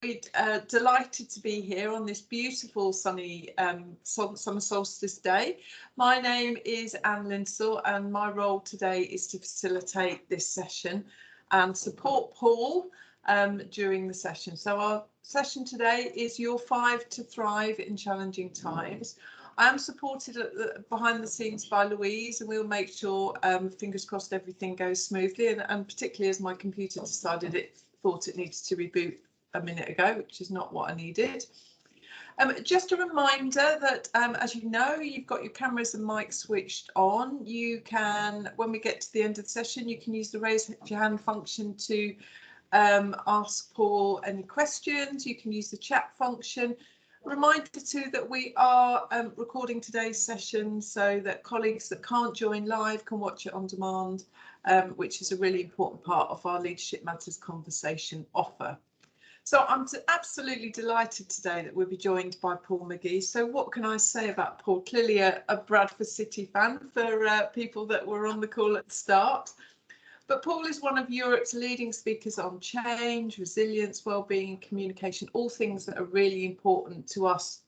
Delighted to be here on this beautiful sunny summer solstice day. My name is Anne Linsell and my role today is to facilitate this session and support Paul during the session. So our session today is Your 5 to Thrive in Challenging Times. I am supported behind the scenes by Louise, and we'll make sure, fingers crossed, everything goes smoothly, and particularly as my computer decided it thought it needed to reboot a minute ago, which is not what I needed. Just a reminder that, as you know, you've got your cameras and mics switched on. You can, when we get to the end of the session, you can use the raise your hand function to ask Paul any questions. You can use the chat function. Reminder too that we are recording today's session so that colleagues that can't join live can watch it on demand, which is a really important part of our Leadership Matters conversation offer. So I'm absolutely delighted today that we'll be joined by Paul McGee. So what can I say about Paul? Clearly a Bradford City fan for people that were on the call at the start. But Paul is one of Europe's leading speakers on change, resilience, wellbeing, communication, all things that are really important to us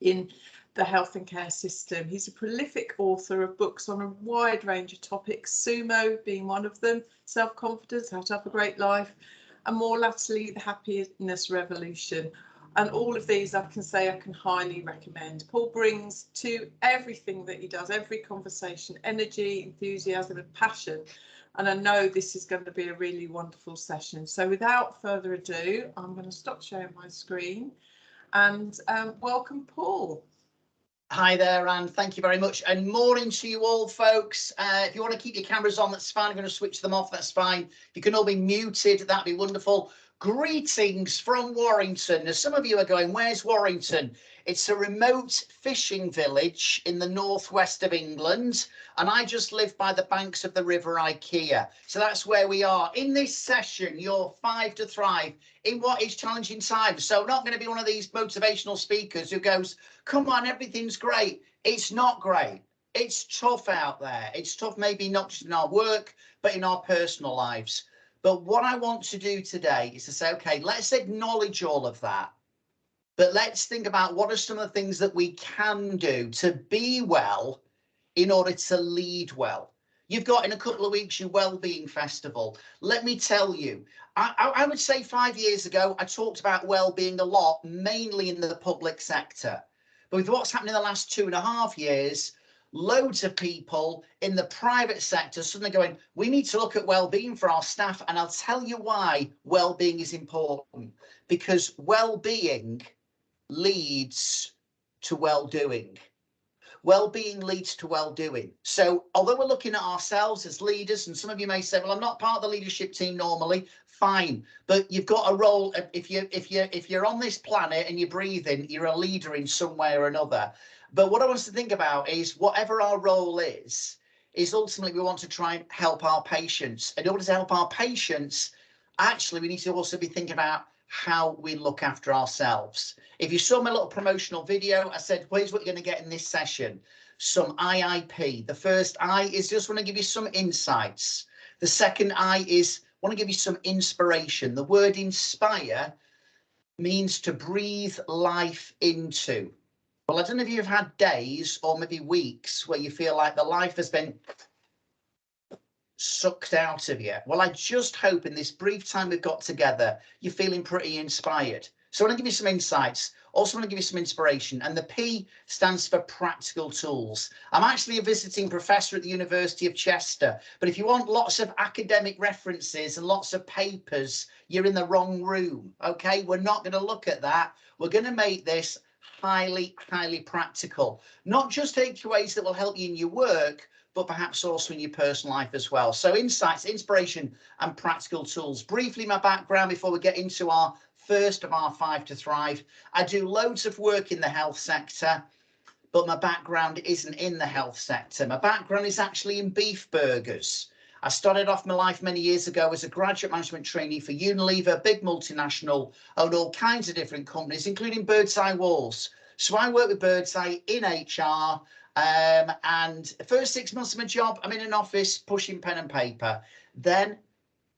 in the health and care system. He's a prolific author of books on a wide range of topics, SUMO being one of them, self-confidence, how to have a great life, and more latterly, the happiness revolution. And all of these I can say I can highly recommend. Paul brings to everything that he does, every conversation, energy, enthusiasm and passion. And I know this is going to be a really wonderful session. So without further ado, I'm going to stop sharing my screen and welcome Paul. Hi there, Anne. Thank you very much. And morning to you all, folks. If you want to keep your cameras on, that's fine. I'm going to switch them off. That's fine. You can all be muted. That'd be wonderful. Greetings from Warrington. Now, some of you are going, where's Warrington? It's a remote fishing village in the northwest of England, and I just live by the banks of the River Ikea. So that's where we are. In this session, Your 5 to Thrive in what is challenging times. So not going to be one of these motivational speakers who goes, come on, everything's great. It's not great. It's tough out there. It's tough maybe not just in our work, but in our personal lives. But what I want to do today is to say, okay, let's acknowledge all of that. But let's think about what are some of the things that we can do to be well in order to lead well. You've got in a couple of weeks your Wellbeing Festival. Let me tell you, I would say 5 years ago, I talked about well-being a lot, mainly in the public sector. But with what's happened in the last 2.5 years, loads of people in the private sector suddenly going, we need to look at well-being for our staff. And I'll tell you why well-being is important. Because well-being leads to well-doing. Well-being leads to well-doing. So although we're looking at ourselves as leaders, and some of you may say, well, I'm not part of the leadership team normally, fine. But you've got a role. If you're on this planet and you're breathing, you're a leader in some way or another. But what I want us to think about is whatever our role is ultimately we want to try and help our patients. In order to help our patients, actually, we need to also be thinking about how we look after ourselves. If you saw my little promotional video, I said, well, here's what you're going to get in this session. Some IIP. The first I is just want to give you some insights. The second I is want to give you some inspiration. The word inspire means to breathe life into. Well, I don't know if you've had days or maybe weeks where you feel like the life has been sucked out of you. Well, I just hope in this brief time we've got together, you're feeling pretty inspired. So I want to give you some insights. Also want to give you some inspiration. And the P stands for practical tools. I'm actually a visiting professor at the University of Chester. But if you want lots of academic references and lots of papers, you're in the wrong room. OK, we're not going to look at that. We're going to make this highly practical. Not just takeaways that will help you in your work, but perhaps also in your personal life as well. So insights, inspiration and practical tools. Briefly, my background before we get into our first of our 5 to Thrive. I do loads of work in the health sector, but my background isn't in the health sector. My background is actually in beef burgers. I started off my life many years ago as a graduate management trainee for Unilever, big multinational, owned all kinds of different companies, including Birdseye Walls. So I work with Birdseye in HR, and the first 6 months of my job, I'm in an office pushing pen and paper. Then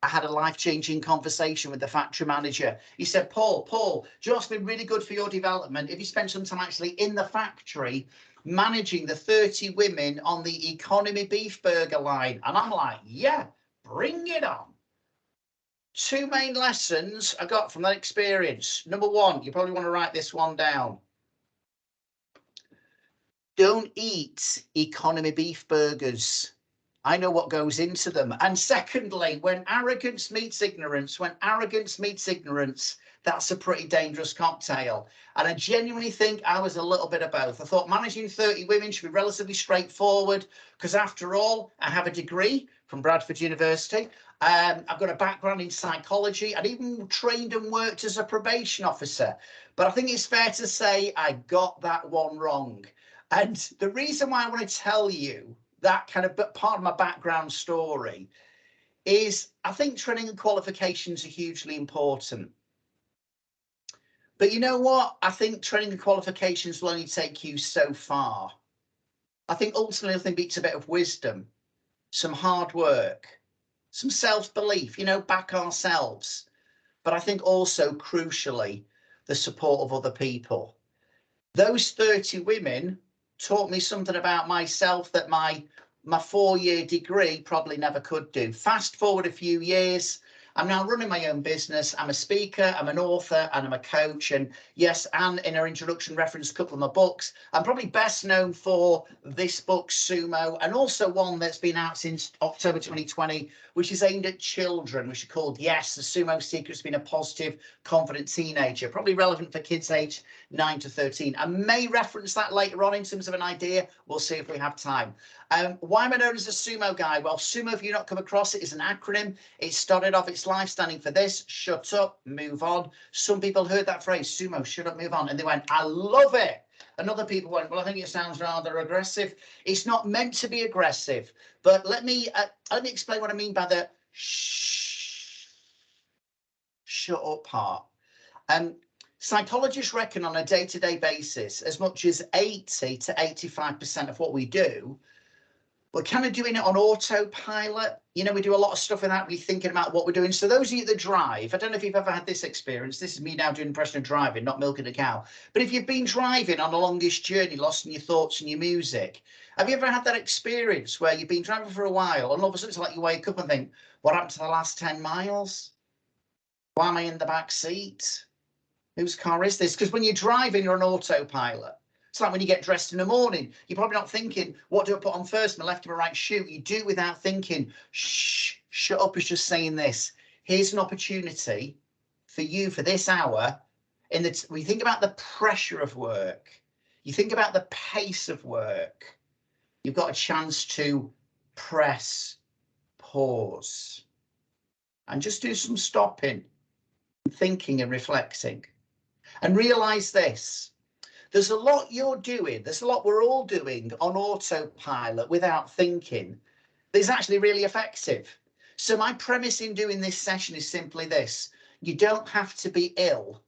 I had a life-changing conversation with the factory manager. He said, Paul, do you know what's been really good for your development? If you spend some time actually in the factory managing the 30 women on the economy beef burger line. And I'm like, yeah, bring it on. 2 main lessons I got from that experience. Number one, you probably want to write this one down. Don't eat economy beef burgers. I know what goes into them. And secondly, when arrogance meets ignorance, that's a pretty dangerous cocktail. And I genuinely think I was a little bit of both. I thought managing 30 women should be relatively straightforward because after all, I have a degree from Bradford University. I've got a background in psychology. I'd even trained and worked as a probation officer. But I think it's fair to say I got that one wrong. And the reason why I want to tell you that kind of part of my background story is I think training and qualifications are hugely important. But you know what? I think training and qualifications will only take you so far. I think ultimately I think it's a bit of wisdom, some hard work, some self-belief, back ourselves. But I think also crucially, the support of other people. Those 30 women taught me something about myself that my 4-year degree probably never could do. Fast forward a few years, I'm now running my own business. I'm a speaker, I'm an author, and I'm a coach. And yes, Anne, in her introduction, referenced a couple of my books. I'm probably best known for this book, SUMO, and also one that's been out since October 2020, which is aimed at children, which is called, yes, The SUMO Secret's Been a Positive, Confident Teenager, probably relevant for kids aged 9 to 13. I may reference that later on in terms of an idea. We'll see if we have time. Why am I known as a SUMO guy? Well, SUMO, if you've not come across it, is an acronym. It started off its life standing for this: shut up, move on. Some people heard that phrase, SUMO, shut up, move on, and they went, I love it. And other people went, well, I think it sounds rather aggressive. It's not meant to be aggressive, but let me explain what I mean by the shut up part. Psychologists reckon on a day-to-day basis, as much as 80 to 85% of what we do, we're kind of doing it on autopilot. We do a lot of stuff without really thinking about what we're doing. So those of you that drive, I don't know if you've ever had this experience. This is me now doing impression of driving, not milking a cow. But if you've been driving on a longish journey, lost in your thoughts and your music, have you ever had that experience where you've been driving for a while and all of a sudden it's like you wake up and think, what happened to the last 10 miles? Why am I in the back seat? Whose car is this? Because when you're driving, you're on autopilot. It's like when you get dressed in the morning, you're probably not thinking, what do I put on first, my left or my right shoe? You do without thinking. Shut up is just saying this. Here's an opportunity for you for this hour. When you think about the pressure of work, you think about the pace of work, you've got a chance to press pause and just do some stopping, thinking and reflecting. And realize this, there's a lot you're doing, there's a lot we're all doing on autopilot without thinking that's actually really effective. So my premise in doing this session is simply this: you don't have to be ill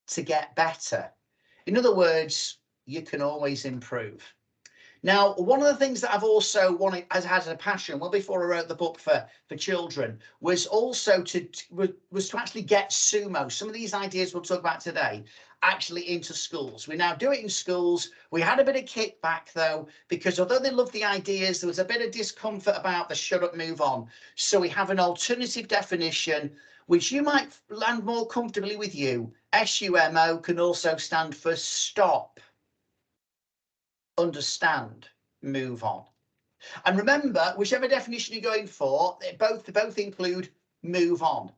to get better. In other words, you can always improve. Now, one of the things that I've also wanted as a passion, well, before I wrote the book for children, was also to actually get SUMO, some of these ideas we'll talk about today, actually into schools. We now do it in schools. We had a bit of kickback though, because although they loved the ideas, there was a bit of discomfort about the shut up, move on. So we have an alternative definition, which you might land more comfortably with you. SUMO can also stand for stop, understand, move on. And remember, whichever definition you're going for, they both include move on.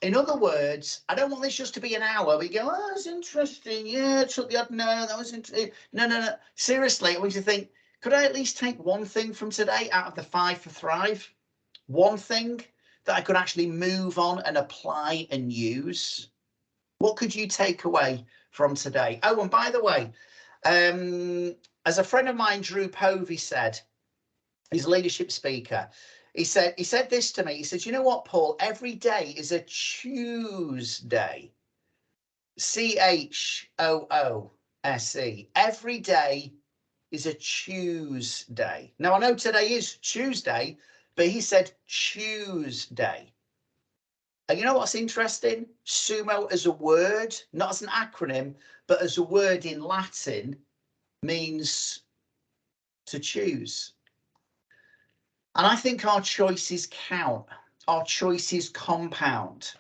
In other words, I don't want this just to be an hour. We go, oh, that's interesting. Yeah, no, that was interesting. No. Seriously, I want you to think, could I at least take one thing from today out of the 5 for Thrive? One thing that I could actually move on and apply and use? What could you take away from today? Oh, and by the way, as a friend of mine, Drew Povey, said, he's a leadership speaker. He said this to me. He said, you know what, Paul? Every day is a Tuesday. CHOOSE. Every day is a Tuesday. Now, I know today is Tuesday, but he said Tuesday. And you know what's interesting? SUMO as a word, not as an acronym, but as a word in Latin, means to choose. And I think our choices count. Our choices compound.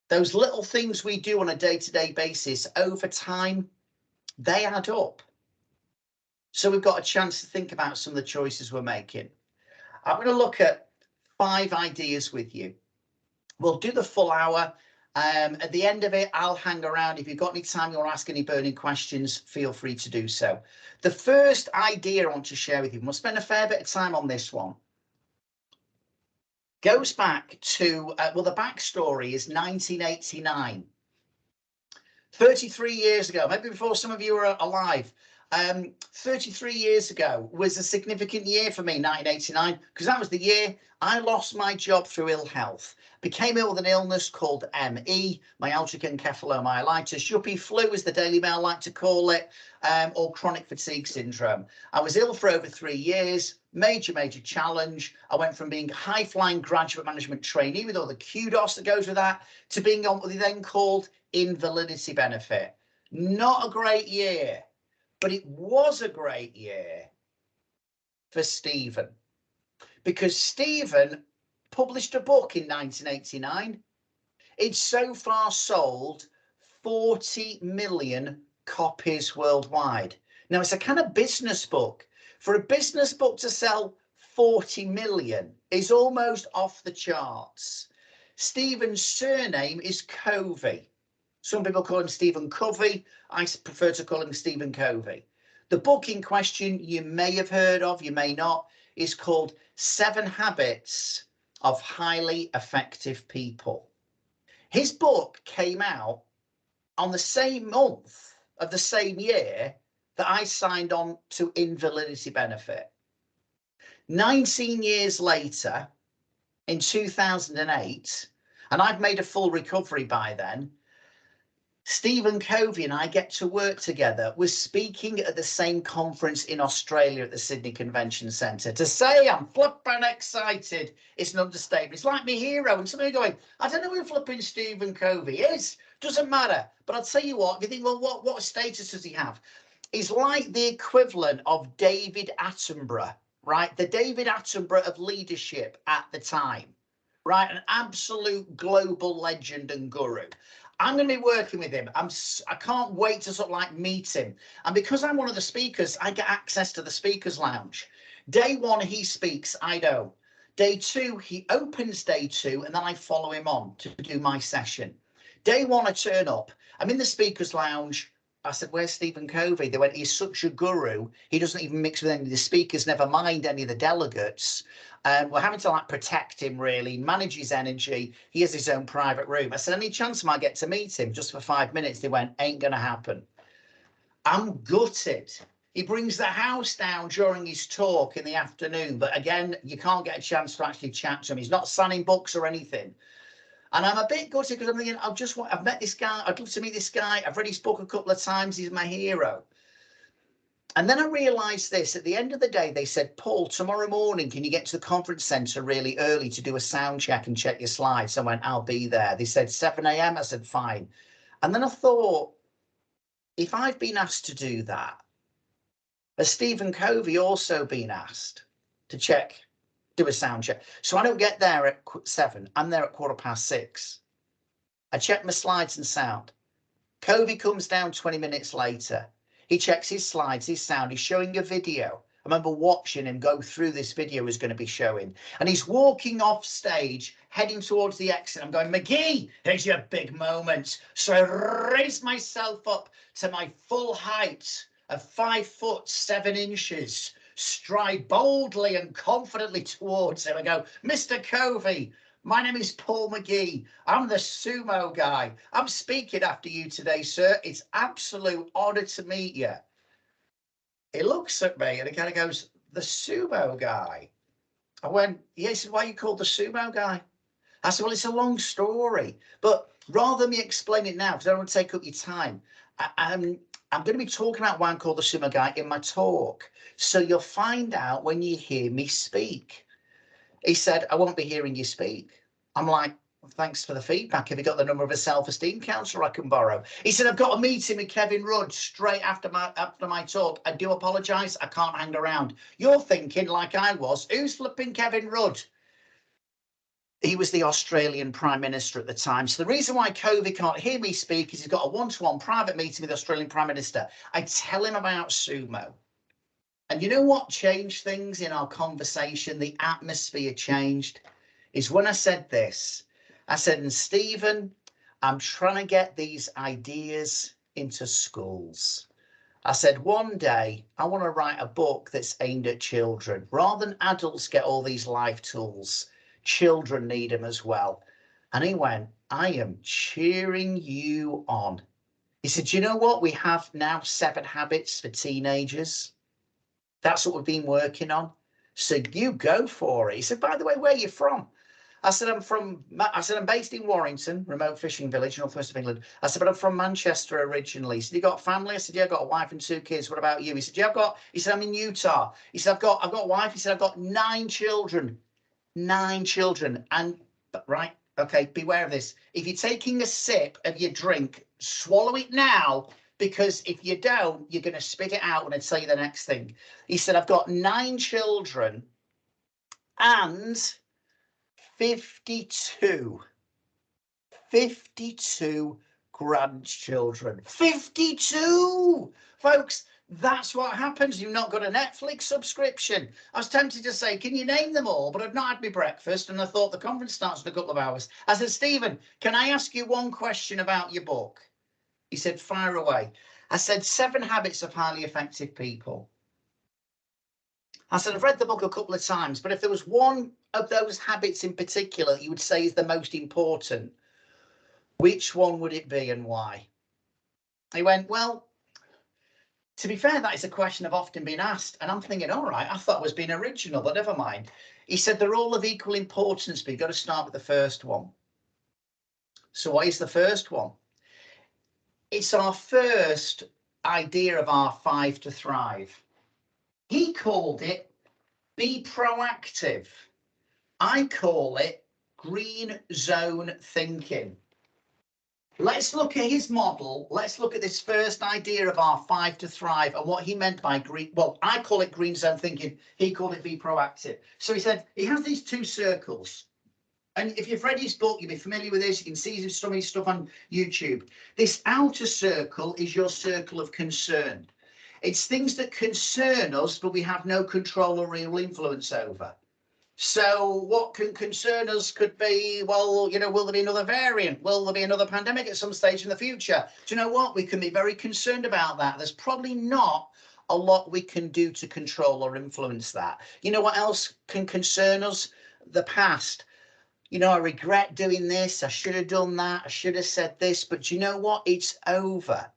Those little things we do on a day-to-day basis over time, they add up. So we've got a chance to think about some of the choices we're making. I'm going to look at 5 ideas with you. We'll do the full hour. At the end of it, I'll hang around. If you've got any time you want to ask any burning questions, feel free to do so. The first idea I want to share with you, and we'll spend a fair bit of time on this one, goes back to, well, the backstory is 1989. 33 years ago, maybe before some of you were alive. 33 years ago was a significant year for me, 1989, because that was the year I lost my job through ill health. Became ill with an illness called ME, myalgic encephalomyelitis, yuppie flu, as the Daily Mail like to call it, or chronic fatigue syndrome. I was ill for over 3 years, major challenge. I went from being a high-flying graduate management trainee with all the kudos that goes with that, to being on what they then called invalidity benefit. Not a great year. But it was a great year for Stephen, because Stephen published a book in 1989. It's so far sold 40 million copies worldwide. Now, it's a kind of business book. For a business book to sell 40 million is almost off the charts. Stephen's surname is Covey. Some people call him Stephen Covey. I prefer to call him Stephen Covey. The book in question you may have heard of, you may not, is called 7 Habits of Highly Effective People. His book came out on the same month of the same year that I signed on to invalidity benefit. 19 years later, in 2008, and I've made a full recovery by then, Stephen Covey and I get to work together. We're speaking at the same conference in Australia at the Sydney Convention Centre. To say I'm flipping excited, it's an understatement. It's like my hero. And somebody going, I don't know who flipping Stephen Covey is. Doesn't matter. But I'll tell you what, if you think, well, what status does he have? He's like the equivalent of David Attenborough, right? The David Attenborough of leadership at the time, right? An absolute global legend and guru. I'm going to be working with him. I can't wait to sort of like meet him. And because I'm one of the speakers, I get access to the speakers lounge. Day 1, he speaks, I don't. Day 2, he opens day 2, and then I follow him on to do my session. Day 1, I turn up. I'm in the speakers lounge. I said, where's Stephen Covey? They went, he's such a guru. He doesn't even mix with any of the speakers, never mind any of the delegates. We're having to like protect him, really, manage his energy. He has his own private room. I said, any chance I might get to meet him just for 5 minutes? They went, ain't going to happen. I'm gutted. He brings the house down during his talk in the afternoon. But again, you can't get a chance to actually chat to him. He's not signing books or anything. And I'm a bit gutted because I'm thinking, I've met this guy. I'd love to meet this guy. I've read his book a couple of times. He's my hero. And then I realised this. At the end of the day, they said, Paul, tomorrow morning, can you get to the conference centre really early to do a sound check and check your slides? I went, I'll be there. They said 7 a.m. I said, fine. And then I thought, if I've been asked to do that, has Stephen Covey also been asked to do a sound check? So I don't get there at 7. I'm there at 6:15. I check my slides and sound. Covey comes down 20 minutes later. He checks his slides, his sound. He's showing a video. I remember watching him go through this video he was going to be showing. And he's walking off stage, heading towards the exit. I'm going, McGee, here's your big moment. So I raise myself up to my full height of 5'7", stride boldly and confidently towards him. I go, Mr. Covey, my name is Paul McGee. I'm the SUMO guy. I'm speaking after you today, sir. It's absolute honour to meet you. He looks at me and he kind of goes, the SUMO guy? I went, yeah. He said, why are you called the SUMO guy? I said, well, it's a long story. But rather than me explain it now, because I don't want to take up your time, I'm going to be talking about why I'm called the SUMO guy in my talk. So you'll find out when you hear me speak. He said, I won't be hearing you speak. I'm like, Thanks for the feedback. Have you got the number of a self-esteem counsellor I can borrow? He said, I've got a meeting with Kevin Rudd straight after my talk. I do apologise. I can't hang around. You're thinking, like I was, who's flipping Kevin Rudd? He was the Australian Prime Minister at the time. So the reason why Covey can't hear me speak is he's got a one-to-one private meeting with the Australian Prime Minister. I tell him about SUMO. And you know what changed things in our conversation? The atmosphere changed. Is when I said this. I said, and Stephen, I'm trying to get these ideas into schools. I said, one day I want to write a book that's aimed at children. Rather than adults get all these life tools, children need them as well. And he went, I am cheering you on. He said, you know what? We have now 7 habits for teenagers. That's what we've been working on. So you go for it. He said, by the way, where are you from? I said, I'm based in Warrington, remote fishing village, northwest of England. I said, but I'm from Manchester originally. He said, you got a family? I said, yeah, I've got a wife and 2 kids. What about you? He said, yeah, he said, I'm in Utah. He said, I've got a wife. He said, I've got 9 children. 9 children. And right, okay, beware of this. If you're taking a sip of your drink, swallow it now, because if you don't, you're going to spit it out when I tell you the next thing. He said, I've got 9 children and 52 grandchildren. 52! Folks, that's what happens. You've not got a Netflix subscription. I was tempted to say, can you name them all? But I'd not had my breakfast and I thought the conference starts in a couple of hours. I said, Stephen, can I ask you one question about your book? He said, fire away. I said, 7 habits of highly effective people. I said, I've read the book a couple of times, but if there was one of those habits in particular that you would say is the most important, which one would it be and why? He went, well, to be fair, that is a question I've often been asked. And I'm thinking, all right, I thought I was being original, but never mind. He said, they're all of equal importance, but you've got to start with the first one. So what is the first one? It's our first idea of our 5 to thrive. He called it be proactive. I call it green zone thinking. Let's look at his model. Let's look at this first idea of our 5 to thrive and what he meant by green. Well, I call it green zone thinking. He called it be proactive. So he said he has these 2 circles. And if you've read his book, you'll be familiar with this. You can see some of his stuff on YouTube. This outer circle is your circle of concern. It's things that concern us, but we have no control or real influence over. So what can concern us could be, well, you know, will there be another variant? Will there be another pandemic at some stage in the future? Do you know what? We can be very concerned about that. There's probably not a lot we can do to control or influence that. You know what else can concern us? The past. You know, I regret doing this. I should have done that. I should have said this. But do you know what? It's over.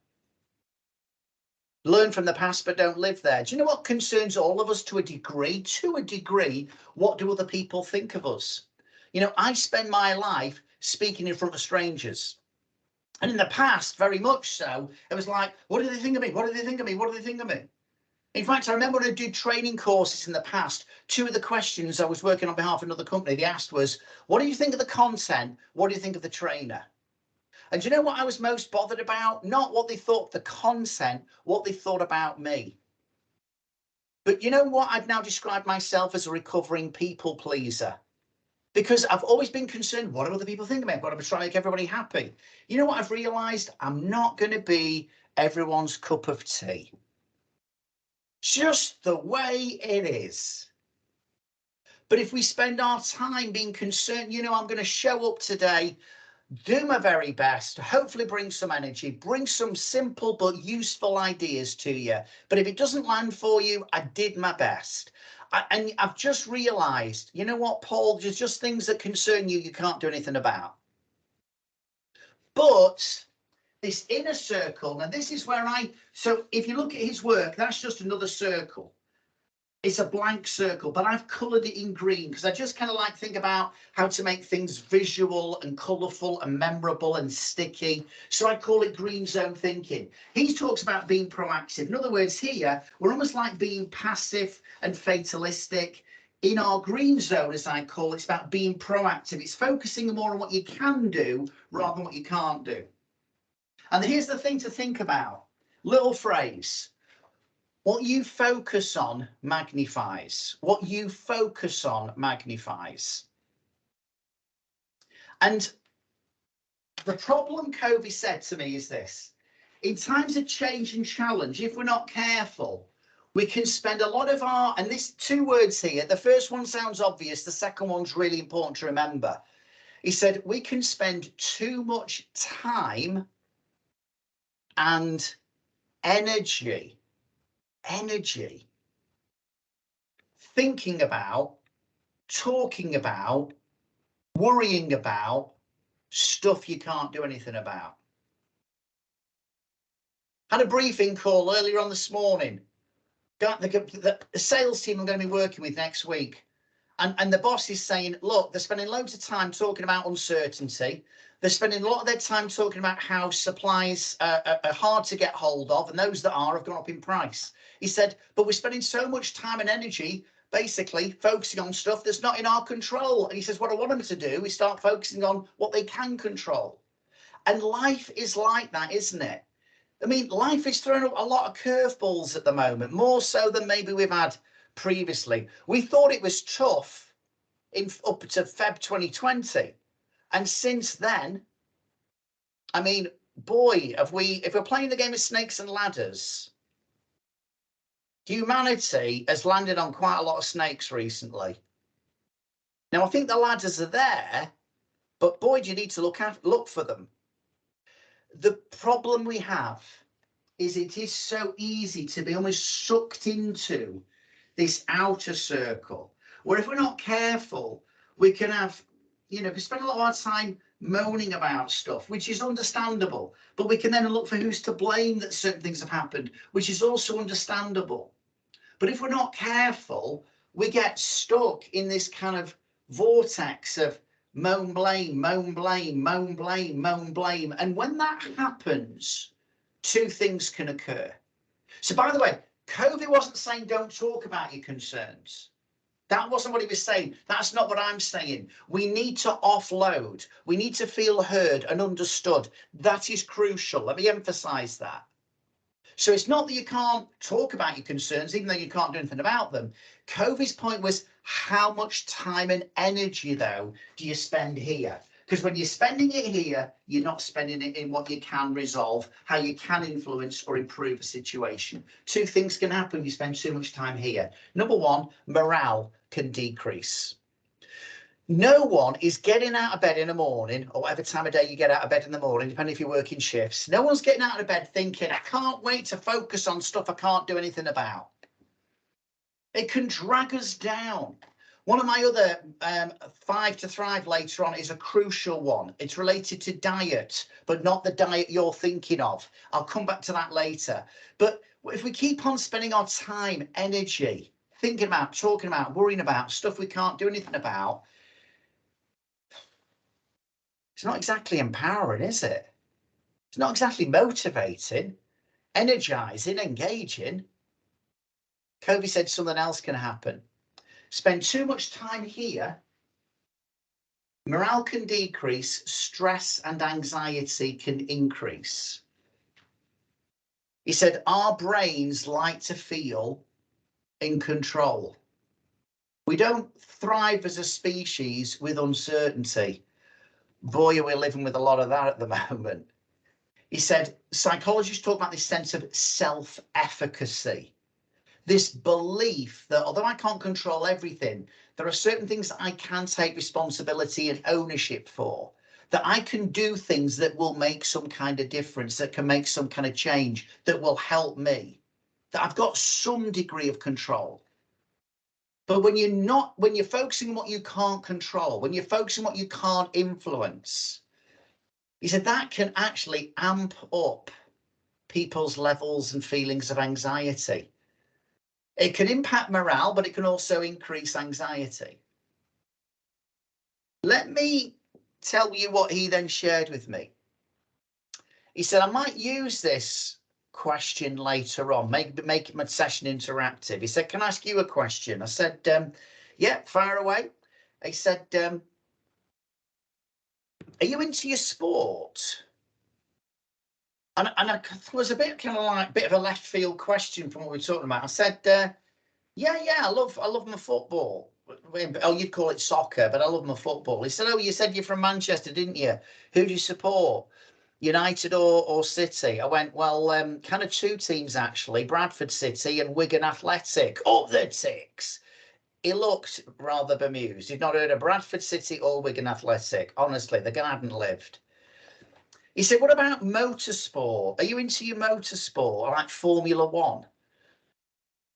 Learn from the past, but don't live there. Do you know what concerns all of us to a degree? To a degree, what do other people think of us? You know, I spend my life speaking in front of strangers. And in the past, very much so, it was like, what do they think of me? What do they think of me? What do they think of me? In fact, I remember when I did training courses in the past, 2 of the questions I was working on behalf of another company, they asked was, what do you think of the content? What do you think of the trainer? And do you know what I was most bothered about? Not what they thought of the content, what they thought about me. But you know what? I've now described myself as a recovering people pleaser. Because I've always been concerned, what do other people think of me? I've got to try to make everybody happy. You know what I've realised? I'm not going to be everyone's cup of tea. Just the way it is. But if we spend our time being concerned, you know, I'm going to show up today, do my very best, hopefully bring some energy, bring some simple but useful ideas to you. But if it doesn't land for you, I did my best. And I've just realised, you know what, Paul, there's just things that concern you, you can't do anything about. But this inner circle, now this is where so if you look at his work, that's just another circle. It's a blank circle, but I've coloured it in green because I just kind of like think about how to make things visual and colourful and memorable and sticky. So I call it green zone thinking. He talks about being proactive. In other words, here, we're almost like being passive and fatalistic. In our green zone, as I call it, it's about being proactive. It's focusing more on what you can do rather than what you can't do. And here's the thing to think about. Little phrase. What you focus on magnifies. What you focus on magnifies. And the problem Covey said to me is this. In times of change and challenge, if we're not careful, we can spend a lot of our, and this 2 words here, the first one sounds obvious, the second one's really important to remember. He said, we can spend too much time and energy thinking about, talking about, worrying about stuff you can't do anything about. Had a briefing call earlier on this morning. Got the sales team I'm going to be working with next week. And the boss is saying, look, they're spending loads of time talking about uncertainty. They're spending a lot of their time talking about how supplies are hard to get hold of, and those that are have gone up in price. He said, but we're spending so much time and energy basically focusing on stuff that's not in our control. And he says, what I want them to do is start focusing on what they can control. And life is like that, isn't it? I mean, life is throwing up a lot of curveballs at the moment, more so than maybe we've had previously. We thought it was tough up to Feb 2020. And since then, I mean, boy, if we're playing the game of snakes and ladders, humanity has landed on quite a lot of snakes recently. Now, I think the ladders are there, but boy, do you need to look for them. The problem we have is it is so easy to be almost sucked into this outer circle, where if we're not careful, we can have, we spend a lot of our time moaning about stuff, which is understandable, but we can then look for who's to blame that certain things have happened, which is also understandable. But if we're not careful, we get stuck in this kind of vortex of moan, blame, moan, blame, moan, blame, moan, blame. And when that happens, 2 things can occur. So by the way, Covey wasn't saying don't talk about your concerns. That wasn't what he was saying. That's not what I'm saying. We need to offload. We need to feel heard and understood. That is crucial. Let me emphasize that. So it's not that you can't talk about your concerns, even though you can't do anything about them. Covey's point was, how much time and energy, though, do you spend here? Because when you're spending it here, you're not spending it in what you can resolve, how you can influence or improve a situation. 2 things can happen when you spend too much time here. Number 1, morale can decrease. No one is getting out of bed in the morning, or whatever time of day you get out of bed in the morning, depending if you're working shifts. No one's getting out of bed thinking, I can't wait to focus on stuff I can't do anything about. It can drag us down. One of my other 5 to Thrive later on is a crucial one. It's related to diet, but not the diet you're thinking of. I'll come back to that later. But if we keep on spending our time, energy, thinking about, talking about, worrying about stuff we can't do anything about, it's not exactly empowering, is it? It's not exactly motivating, energizing, engaging. Covey said something else can happen. Spend too much time here, morale can decrease, stress and anxiety can increase. He said, our brains like to feel in control. We don't thrive as a species with uncertainty. Boy, are we living with a lot of that at the moment. He said, psychologists talk about this sense of self-efficacy. This belief that although I can't control everything, there are certain things that I can take responsibility and ownership for, that I can do things that will make some kind of difference, that can make some kind of change, that will help me, that I've got some degree of control. But when you're focusing on what you can't control, when you're focusing on what you can't influence, he said that can actually amp up people's levels and feelings of anxiety. It can impact morale, but it can also increase anxiety. Let me tell you what he then shared with me. He said, I might use this question later on, make my session interactive. He said, can I ask you a question? I said, Yeah, fire away. He said, are you into your sport? And I was a bit kind of like bit of a left field question from what we were talking about. I said, yeah, I love my football. Oh, you'd call it soccer, but I love my football. He said, oh, you said you're from Manchester, didn't you? Who do you support? United or City? I went, well, kind of two teams actually, Bradford City and Wigan Athletic. Up the ticks. He looked rather bemused. He'd not heard of Bradford City or Wigan Athletic. Honestly, the guy hadn't lived. He said, what about motorsport? Are you into your motorsport, like Formula One?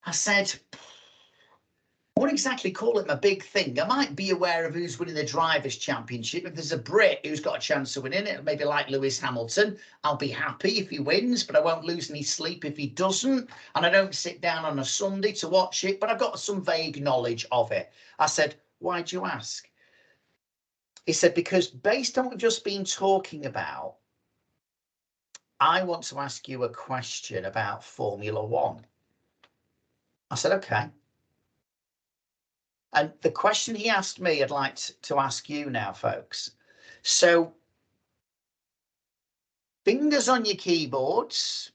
I said, I wouldn't exactly call it my big thing. I might be aware of who's winning the Drivers' Championship. If there's a Brit who's got a chance of winning it, maybe like Lewis Hamilton, I'll be happy if he wins, but I won't lose any sleep if he doesn't. And I don't sit down on a Sunday to watch it, but I've got some vague knowledge of it. I said, why'd you ask? He said, because based on what we've just been talking about, I want to ask you a question about Formula One. I said, okay. And the question he asked me, I'd like to ask you now, folks. So, fingers on your keyboards.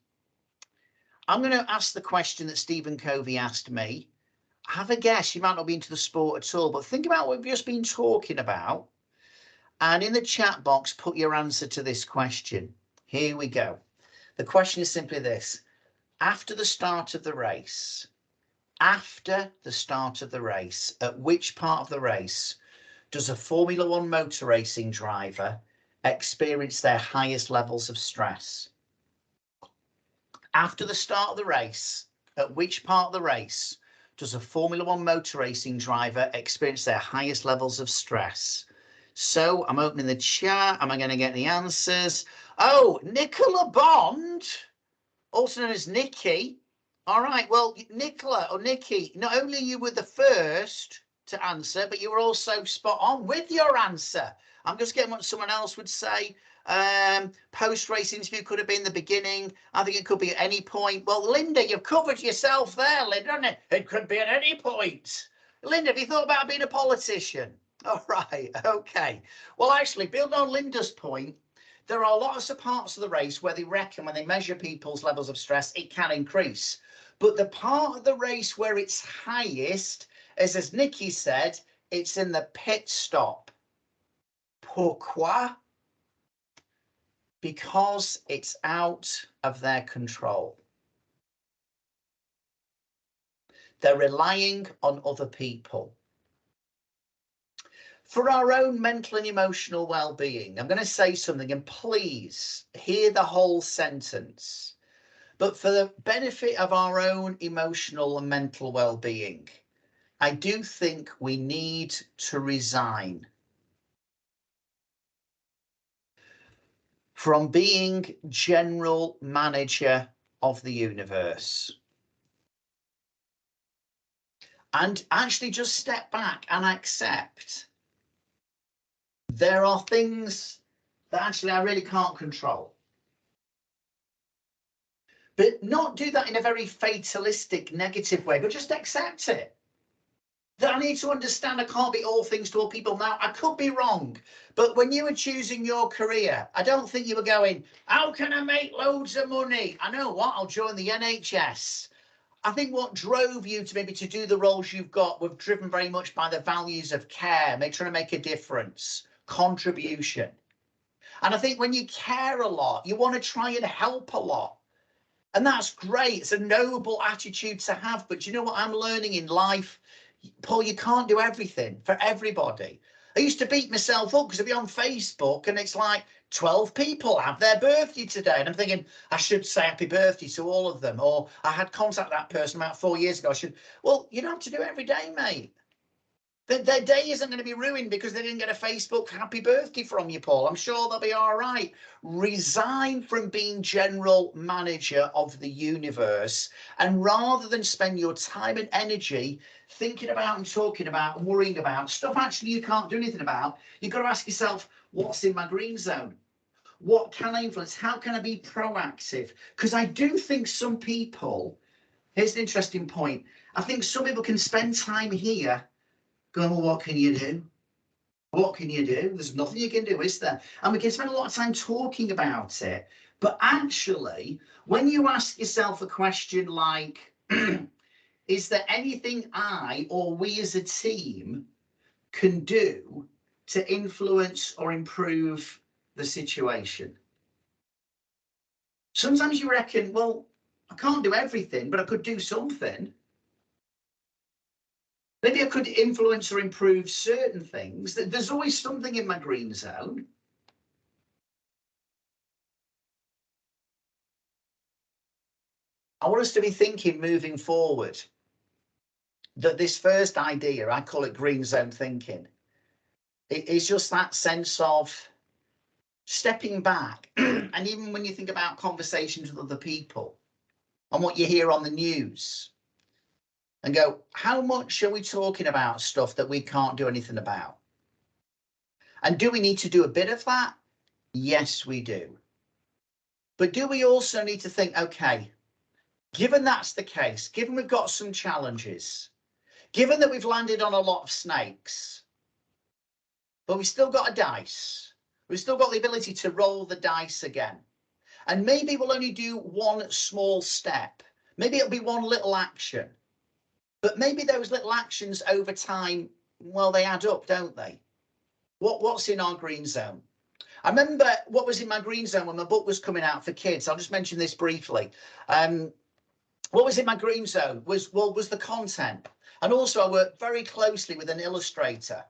I'm going to ask the question that Stephen Covey asked me. Have a guess. You might not be into the sport at all, but think about what we've just been talking about. And in the chat box, put your answer to this question. Here we go. The question is simply this. After the start of the race, at which part of the race does a Formula One motor racing driver experience their highest levels of stress? After the start of the race, at which part of the race does a Formula One motor racing driver experience their highest levels of stress? So I'm opening the chat. Am I going to get the answers? Oh, Nicola Bond, also known as Nikki. All right, well, Nicola or Nikki, not only you were the first to answer, but you were also spot on with your answer. I'm just getting what someone else would say. Post-race interview could have been the beginning. I think it could be at any point. Well, Linda, you've covered yourself there, Linda, haven't it? It could be at any point. Linda, have you thought about being a politician? All right, okay. Well, actually, building on Linda's point, there are lots of parts of the race where they reckon when they measure people's levels of stress, it can increase. But the part of the race where it's highest is, as Nikki said, it's in the pit stop. Pourquoi? Because it's out of their control. They're relying on other people. For our own mental and emotional well-being, I'm going to say something, and please hear the whole sentence. But for the benefit of our own emotional and mental well-being, I do think we need to resign from being general manager of the universe and actually just step back and accept there are things that actually I really can't control. But not do that in a very fatalistic, negative way, but just accept it. That I need to understand I can't be all things to all people. Now, I could be wrong, but when you were choosing your career, I don't think you were going, how can I make loads of money? I know what, I'll join the NHS. I think what drove you to maybe to do the roles you've got were driven very much by the values of care, trying to make a difference, contribution. And I think when you care a lot, you want to try and help a lot. And that's great. It's a noble attitude to have. But you know what I'm learning in life? Paul, you can't do everything for everybody. I used to beat myself up because I'd be on Facebook and it's like 12 people have their birthday today. And I'm thinking, I should say happy birthday to all of them. Or I had contact with that person about 4 years ago. Well, you don't have to do it every day, mate. Their day isn't going to be ruined because they didn't get a Facebook happy birthday from you, Paul. I'm sure they'll be all right. Resign from being general manager of the universe. And rather than spend your time and energy thinking about and talking about and worrying about stuff actually you can't do anything about, you've got to ask yourself, what's in my green zone? What can I influence? How can I be proactive? Because I do think some people, here's an interesting point. I think some people can spend time here Going, well, what can you do? What can you do? There's nothing you can do, is there? And we can spend a lot of time talking about it. But actually, when you ask yourself a question like, is there anything I or we as a team can do to influence or improve the situation? Sometimes you reckon, well, I can't do everything, but I could do something. Maybe I could influence or improve certain things. There's always something in my green zone. I want us to be thinking moving forward that this first idea, I call it green zone thinking, it's just that sense of stepping back. And even when you think about conversations with other people and what you hear on the news, and go, how much are we talking about stuff that we can't do anything about? And do we need to do a bit of that? Yes, we do. But do we also need to think, okay, given that's the case, given we've got some challenges, given that we've landed on a lot of snakes, but we've still got a dice, we've still got the ability to roll the dice again. And maybe we'll only do one small step. Maybe it'll be one little action. But maybe those little actions over time, well, they add up, don't they? What's in our green zone? I remember what was in my green zone when my book was coming out for kids. I'll just mention this briefly. What was in my green zone was the content. And also I worked very closely with an illustrator.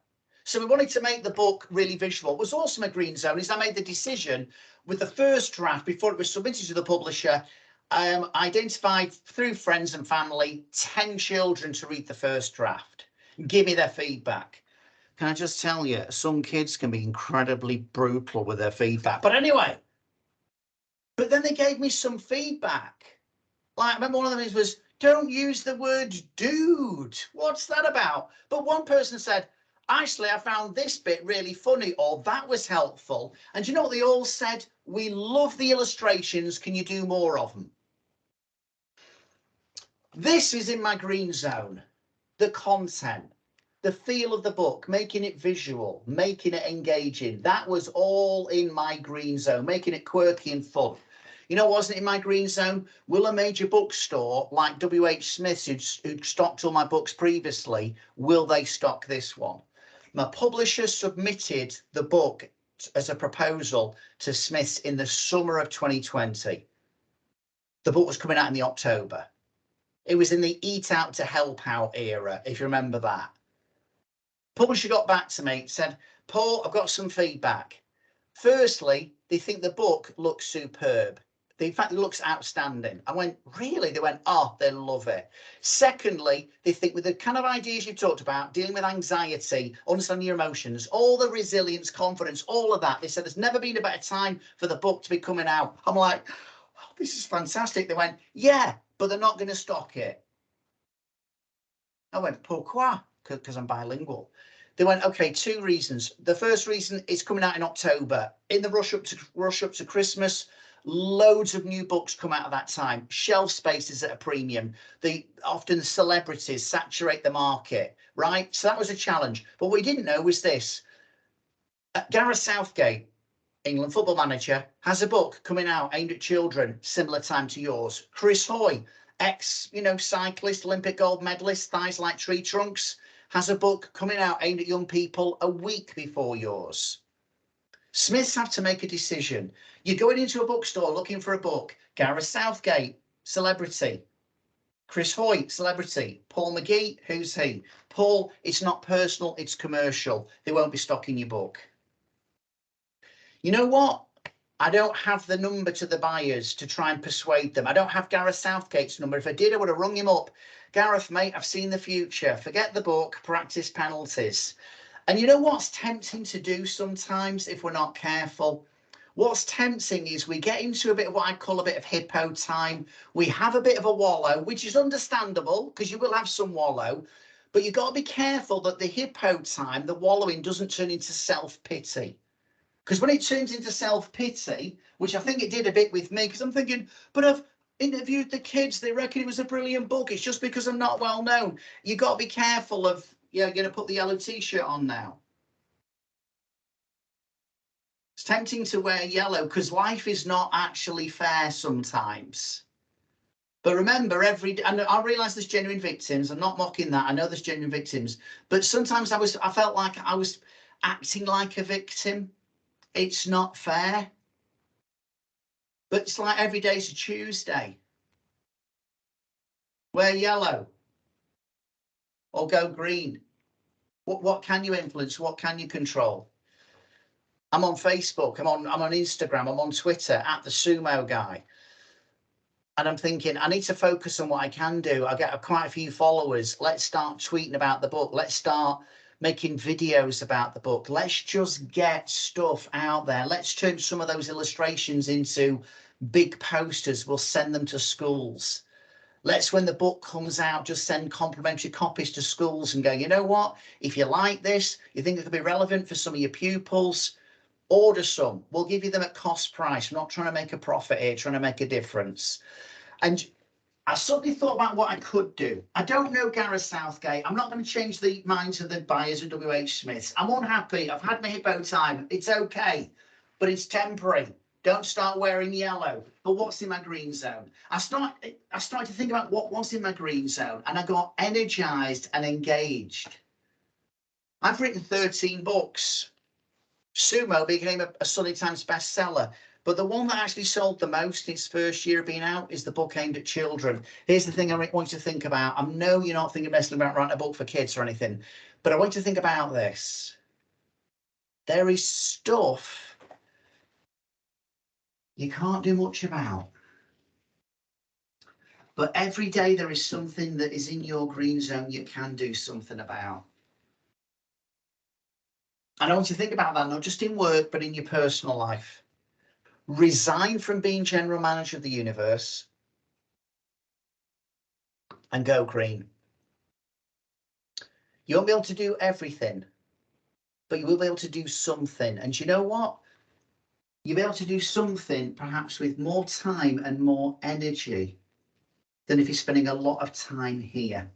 So we wanted to make the book really visual. What was also my green zone is I made the decision with the first draft before it was submitted to the publisher. I identified through friends and family 10 children to read the first draft, give me their feedback. Can I just tell you, some kids can be incredibly brutal with their feedback. But anyway, but then they gave me some feedback. Like, I remember one of them was, don't use the word dude. What's that about? But one person said, actually, I found this bit really funny, or that was helpful. And you know what they all said? We love the illustrations. Can you do more of them? This is in my green zone. The content, the feel of the book, making it visual, making it engaging. That was all in my green zone, making it quirky and fun. You know what wasn't in my green zone? Will a major bookstore like W.H. Smith's, who stocked all my books previously, will they stock this one? My publisher submitted the book as a proposal to Smith's in the summer of 2020. The book was coming out in the October. It was in the Eat Out to Help Out era, if you remember that. Publisher got back to me, said, Paul, I've got some feedback. Firstly, they think the book looks superb. In fact, it looks outstanding. I went, really? They went, oh, they love it. Secondly, they think with the kind of ideas you've talked about, dealing with anxiety, understanding your emotions, all the resilience, confidence, all of that, they said there's never been a better time for the book to be coming out. I'm like, oh, this is fantastic. They went, yeah, but they're not going to stock it. I went, pourquoi? Because I'm bilingual. They went, okay, 2 reasons. The first reason is coming out in October. In the rush up to Christmas, loads of new books come out at that time. Shelf space is at a premium. Often celebrities saturate the market, right? So that was a challenge. But what we didn't know was this. Gareth Southgate, England football manager, has a book coming out aimed at children, similar time to yours. Chris Hoy, cyclist, Olympic gold medalist, thighs like tree trunks, has a book coming out aimed at young people a week before yours. Smiths have to make a decision. You're going into a bookstore looking for a book. Gareth Southgate, celebrity. Chris Hoy, celebrity. Paul McGee, who's he? Paul, it's not personal, it's commercial. They won't be stocking your book. You know what? I don't have the number to the buyers to try and persuade them. I don't have Gareth Southgate's number. If I did, I would have rung him up. Gareth, mate, I've seen the future. Forget the book, practice penalties. And you know what's tempting to do sometimes if we're not careful? What's tempting is we get into a bit of what I call a bit of hippo time. We have a bit of a wallow, which is understandable because you will have some wallow. But you've got to be careful that the hippo time, the wallowing, doesn't turn into self-pity. Because when it turns into self-pity, which I think it did a bit with me, because I'm thinking, but I've interviewed the kids, they reckon it was a brilliant book. It's just because I'm not well known. You've got to be careful of you're going to put the yellow t-shirt on now. It's tempting to wear yellow because life is not actually fair sometimes. But remember, and I realise there's genuine victims. I'm not mocking that. I know there's genuine victims. But sometimes I felt like I was acting like a victim. It's not fair. But it's like every day's a Tuesday. Wear yellow or go green. What can you influence? What can you control? I'm on Facebook. I'm on Instagram. I'm on Twitter at the SUMO guy. And I'm thinking, I need to focus on what I can do. I get quite a few followers. Let's start tweeting about the book. Let's start making videos about the book. Let's just get stuff out there. Let's turn some of those illustrations into big posters. We'll send them to schools. Let's, when the book comes out, just send complimentary copies to schools and go, you know what? If you like this, you think it could be relevant for some of your pupils, order some. We'll give you them at cost price. We're not trying to make a profit here, trying to make a difference. And I suddenly thought about what I could do. I don't know Gareth Southgate. I'm not going to change the minds of the buyers of WH Smiths. I'm unhappy. I've had my hippo time. It's okay, but it's temporary. Don't start wearing yellow. But what's in my green zone? I started to think about what's in my green zone, and I got energized and engaged. I've written 13 books. SUMO became a Sunday Times bestseller. But the one that actually sold the most in its first year of being out is the book aimed at children. Here's the thing I want you to think about. I know you're not thinking necessarily about writing a book for kids or anything, but I want you to think about this. There is stuff you can't do much about. But every day there is something that is in your green zone you can do something about. And I want you to think about that, not just in work, but in your personal life. Resign from being general manager of the universe and go green. You won't be able to do everything, but you will be able to do something. And you know what? You'll be able to do something perhaps with more time and more energy than if you're spending a lot of time here.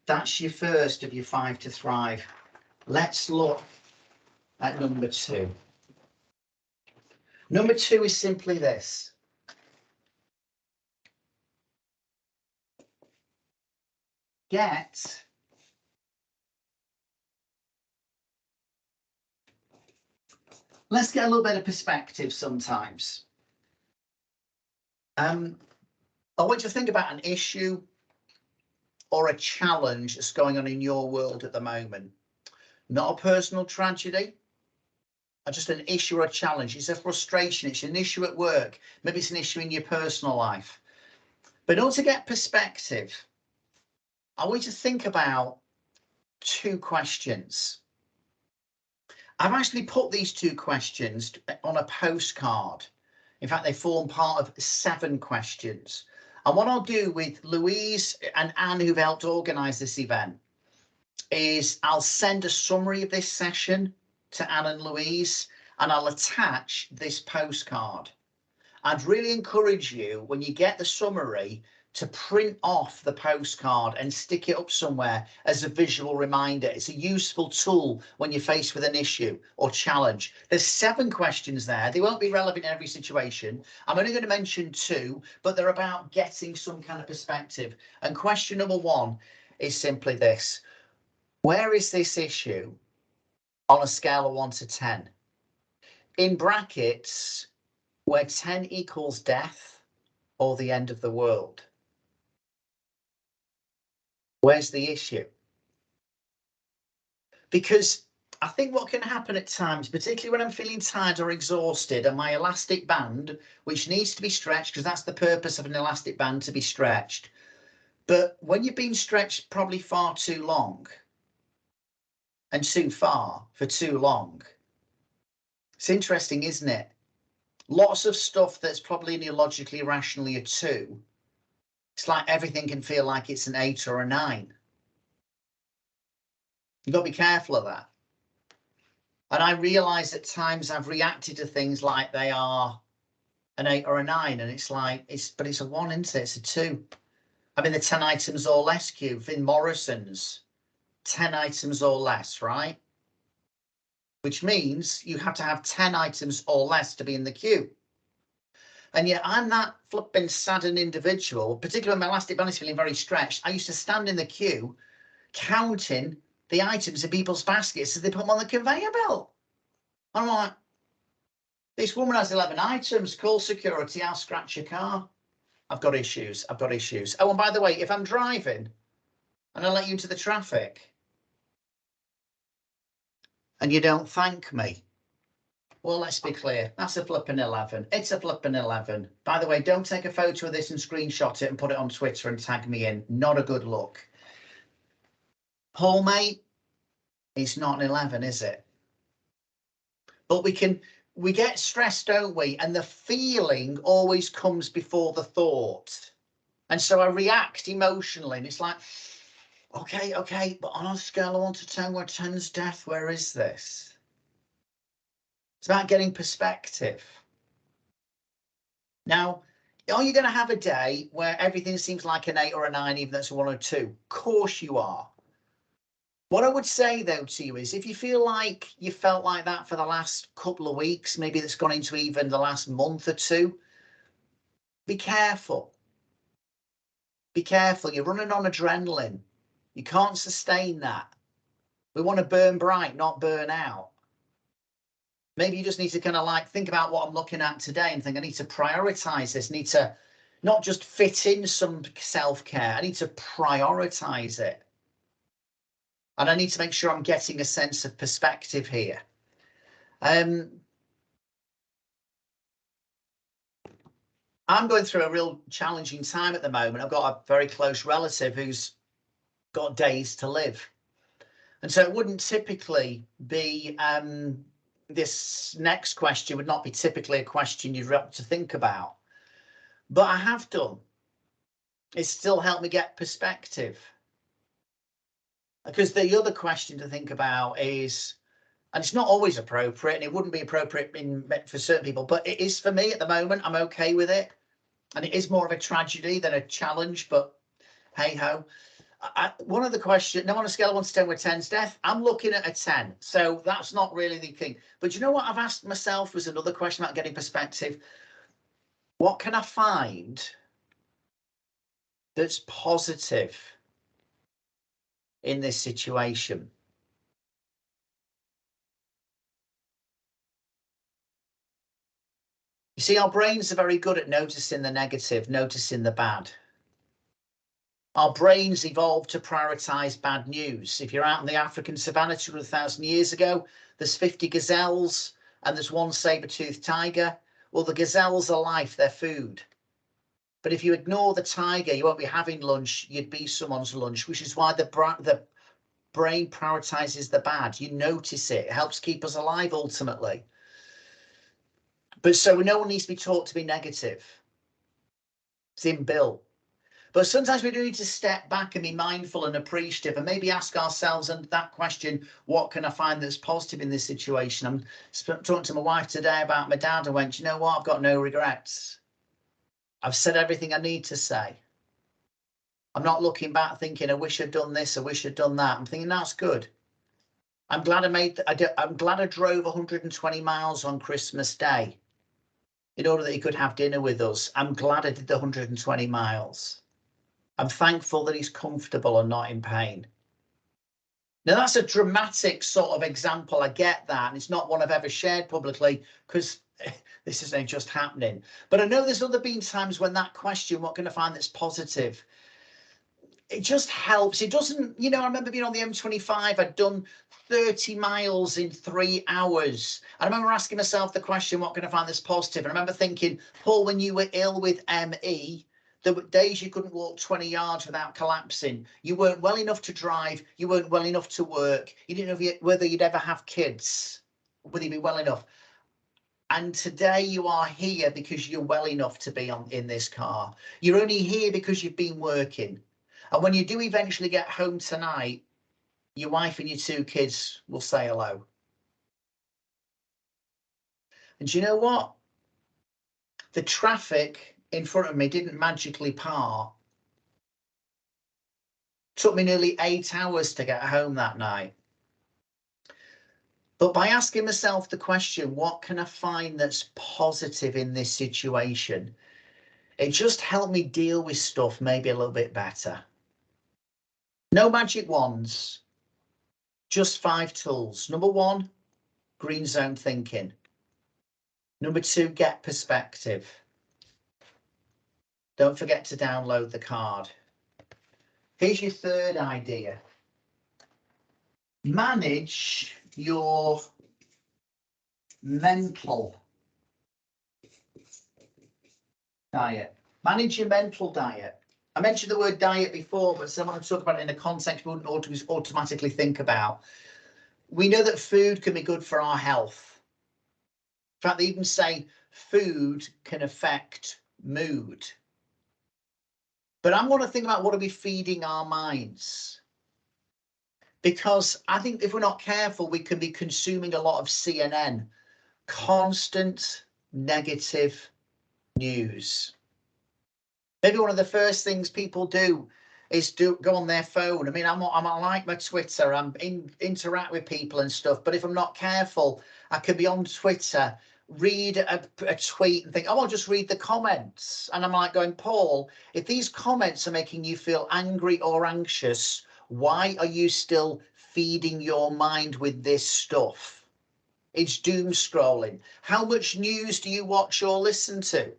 That's your first of your 5 to thrive. Let's look at number 2. Number 2 is simply this. Let's get a little bit of perspective sometimes. I want you to think about an issue or a challenge that's going on in your world at the moment. Not a personal tragedy, or just an issue or a challenge. It's a frustration. It's an issue at work. Maybe it's an issue in your personal life. But in order to get perspective, I want you to think about 2 questions. I've actually put these 2 questions on a postcard. In fact, they form part of 7 questions. And what I'll do with Louise and Anne, who've helped organise this event, is I'll send a summary of this session to Anne and Louise, and I'll attach this postcard. I'd really encourage you, when you get the summary, to print off the postcard and stick it up somewhere as a visual reminder. It's a useful tool when you're faced with an issue or challenge. There's 7 questions there. They won't be relevant in every situation. I'm only going to mention 2, but they're about getting some kind of perspective. And question number 1 is simply this. Where is this issue on a scale of 1 to 10? In brackets, where 10 equals death or the end of the world. Where's the issue? Because I think what can happen at times, particularly when I'm feeling tired or exhausted, and my elastic band, which needs to be stretched, because that's the purpose of an elastic band, to be stretched. But when you've been stretched probably far too long and too far for too long, it's interesting, isn't it? Lots of stuff that's probably neurologically, rationally a 2. It's like everything can feel like it's an 8 or a 9. You've got to be careful of that. And I realise at times I've reacted to things like they are an 8 or a 9, and it's like, but it's a 1, isn't it? It's a 2. I mean, the 10 items or less cube, Vin Morrison's. 10 items or less, right? Which means you have to have 10 items or less to be in the queue. And yet I'm that flipping saddened individual, particularly when my elastic band is feeling very stretched. I used to stand in the queue counting the items in people's baskets as they put them on the conveyor belt. I'm like, this woman has 11 items, call security, I'll scratch your car. I've got issues, I've got issues. Oh, and by the way, if I'm driving and I let you into the traffic and you don't thank me, well, let's be clear, that's a flipping 11. It's a flipping 11. By the way, don't take a photo of this and screenshot it and put it on Twitter and tag me in. Not a good look. Paul, mate, it's not an 11, is it? But we get stressed, don't we? And the feeling always comes before the thought. And so I react emotionally. And it's like, okay, but on a scale of 1 to 10, where 10's death, where is this? It's about getting perspective. Now, are you going to have a day where everything seems like an 8 or a 9, even though it's a 1 or 2? Of course you are. What I would say, though, to you is if you feel like you felt like that for the last couple of weeks, maybe that's gone into even the last month or two, be careful. Be careful. You're running on adrenaline. You can't sustain that. We want to burn bright, not burn out. Maybe you just need to kind of like think about what I'm looking at today and think I need to prioritize this. I need to not just fit in some self-care. I need to prioritize it. And I need to make sure I'm getting a sense of perspective here. I'm going through a real challenging time at the moment. I've got a very close relative who's got days to live. And so it wouldn't typically be, this next question would not be typically a question you'd have to think about. But I have done. It's still helped me get perspective. Because the other question to think about is, and it's not always appropriate, and it wouldn't be appropriate for certain people, but it is for me at the moment. I'm okay with it. And it is more of a tragedy than a challenge, but hey ho. One of the questions, now on a scale of 1 to 10 where 10's death, I'm looking at a 10. So that's not really the thing. But you know what I've asked myself was another question about getting perspective. What can I find that's positive in this situation? You see, our brains are very good at noticing the negative, noticing the bad. Our brains evolved to prioritize bad news. If you're out in the African savannah 200,000 years ago, there's 50 gazelles and there's 1 saber-toothed tiger. Well, the gazelles are life, they're food. But if you ignore the tiger, you won't be having lunch, you'd be someone's lunch, which is why the brain prioritizes the bad. You notice it, it helps keep us alive ultimately. But so no one needs to be taught to be negative. It's inbuilt. But sometimes we do need to step back and be mindful and appreciative and maybe ask ourselves that question, what can I find that's positive in this situation? I'm talking to my wife today about my dad and went, you know what, I've got no regrets. I've said everything I need to say. I'm not looking back thinking, I wish I'd done this, I wish I'd done that. I'm thinking, that's good. I'm glad I'm glad I drove 120 miles on Christmas Day in order that he could have dinner with us. I'm glad I did the 120 miles. I'm thankful that he's comfortable and not in pain. Now, that's a dramatic sort of example. I get that. And it's not one I've ever shared publicly because this isn't just happening. But I know there's been times when that question, what can I find that's positive? It just helps. It doesn't, you know, I remember being on the M25. I'd done 30 miles in 3 hours. I remember asking myself the question, what can I find that's positive? And I remember thinking, Paul, when you were ill with ME, there were days you couldn't walk 20 yards without collapsing. You weren't well enough to drive. You weren't well enough to work. You didn't know whether you'd ever have kids, whether you'd be well enough. And today you are here because you're well enough to be in this car. You're only here because you've been working. And when you do eventually get home tonight, your wife and your 2 kids will say hello. And do you know what? The traffic in front of me didn't magically part Took me nearly 8 hours to get home that night. But by asking myself the question, what can I find that's positive in this situation? It just helped me deal with stuff maybe a little bit better. No magic wands, just 5 tools. Number 1, green zone thinking. Number 2, get perspective. Don't forget to download the card. Here's your third idea. Manage your mental diet. Manage your mental diet. I mentioned the word diet before, but someone talk about it in a context we wouldn't automatically think about. We know that food can be good for our health. In fact, they even say food can affect mood. But I want to think about what are we feeding our minds? Because I think if we're not careful, we can be consuming a lot of CNN, constant negative news. Maybe one of the first things people do is go on their phone. I mean, I'm like my Twitter, interact with people and stuff. But if I'm not careful, I could be on Twitter, read a tweet and think, oh, I'll just read the comments. And I'm like going, Paul, if these comments are making you feel angry or anxious, why are you still feeding your mind with this stuff? It's doom scrolling. How much news do you watch or listen to?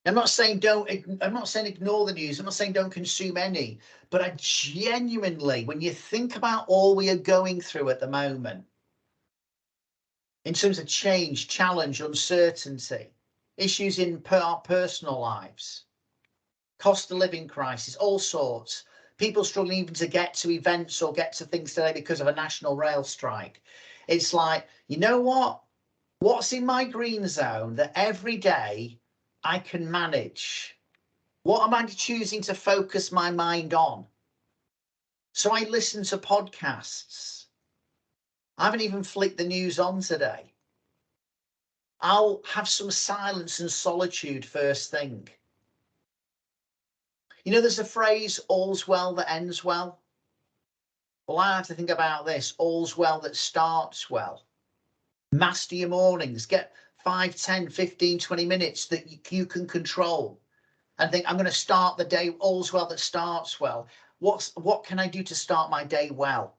I'm not saying ignore the news. I'm not saying don't consume any, but I genuinely, when you think about all we are going through at the moment, in terms of change, challenge, uncertainty, issues in our personal lives, cost of living crisis, all sorts, people struggling even to get to events or get to things today because of a national rail strike. It's like, you know what? What's in my green zone that every day I can manage? What am I choosing to focus my mind on? So I listen to podcasts. I haven't even flicked the news on today. I'll have some silence and solitude first thing. You know, there's a phrase, all's well that ends well. Well, I have to think about this, all's well that starts well. Master your mornings, get 5, 10, 15, 20 minutes that you can control and think, I'm going to start the day, all's well that starts well. What can I do to start my day well?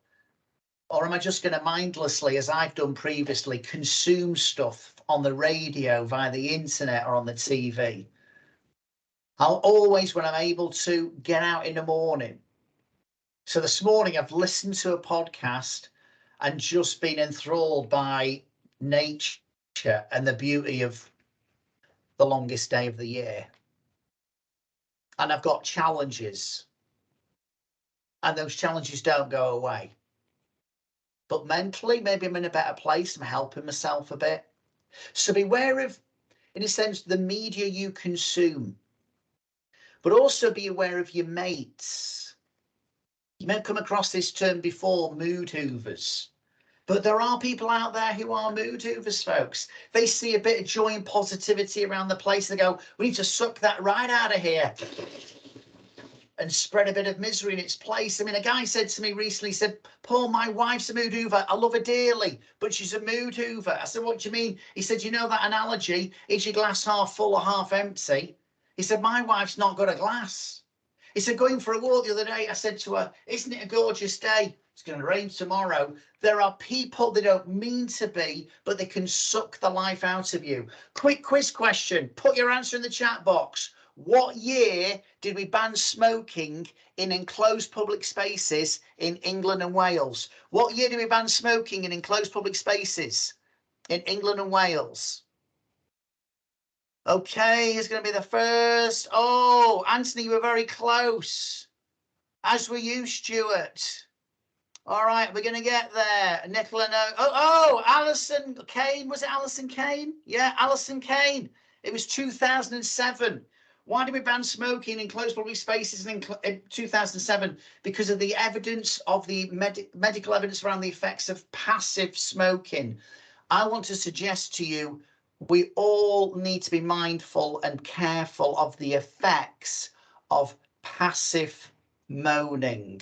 Or am I just going to mindlessly, as I've done previously, consume stuff on the radio, via the internet or on the TV? I'll always, when I'm able to, get out in the morning. So this morning I've listened to a podcast and just been enthralled by nature and the beauty of the longest day of the year. And I've got challenges, and those challenges don't go away. But mentally, maybe I'm in a better place. I'm helping myself a bit. So beware of, in a sense, the media you consume, but also be aware of your mates. You may have come across this term before, mood hoovers. But there are people out there who are mood hoovers, folks. They see a bit of joy and positivity around the place. They go, we need to suck that right out of here and spread a bit of misery in its place. I mean, a guy said to me recently, he said, Paul, my wife's a mood hoover. I love her dearly, but she's a mood hoover. I said, what do you mean? He said, you know that analogy, is your glass half full or half empty? He said, my wife's not got a glass. He said, going for a walk the other day, I said to her, isn't it a gorgeous day? It's going to rain tomorrow. There are people they don't mean to be, but they can suck the life out of you. Quick quiz question. Put your answer in the chat box. What year did we ban smoking in enclosed public spaces in England and Wales? What year did we ban smoking in enclosed public spaces in England and Wales? Okay, here's going to be the first. Oh, Anthony, you were very close. As were you, Stuart. All right, we're going to get there. Nicola, no. Oh, Alison Kane. Was it Alison Kane? Yeah, Alison Kane. It was 2007. Why did we ban smoking in enclosed public spaces in 2007? Because of the evidence of the medical evidence around the effects of passive smoking. I want to suggest to you, we all need to be mindful and careful of the effects of passive moaning.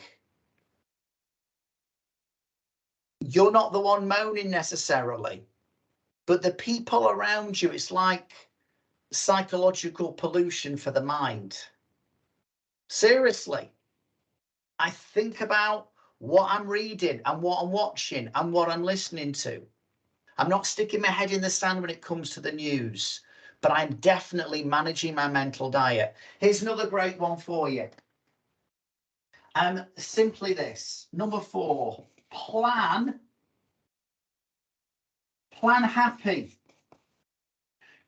You're not the one moaning necessarily, but the people around you, it's like psychological pollution for the mind. Seriously, I think about what I'm reading and what I'm watching and what I'm listening to. I'm not sticking my head in the sand when it comes to the news, but I'm definitely managing my mental diet. Here's another great one for you. Simply this. Number 4, plan happy.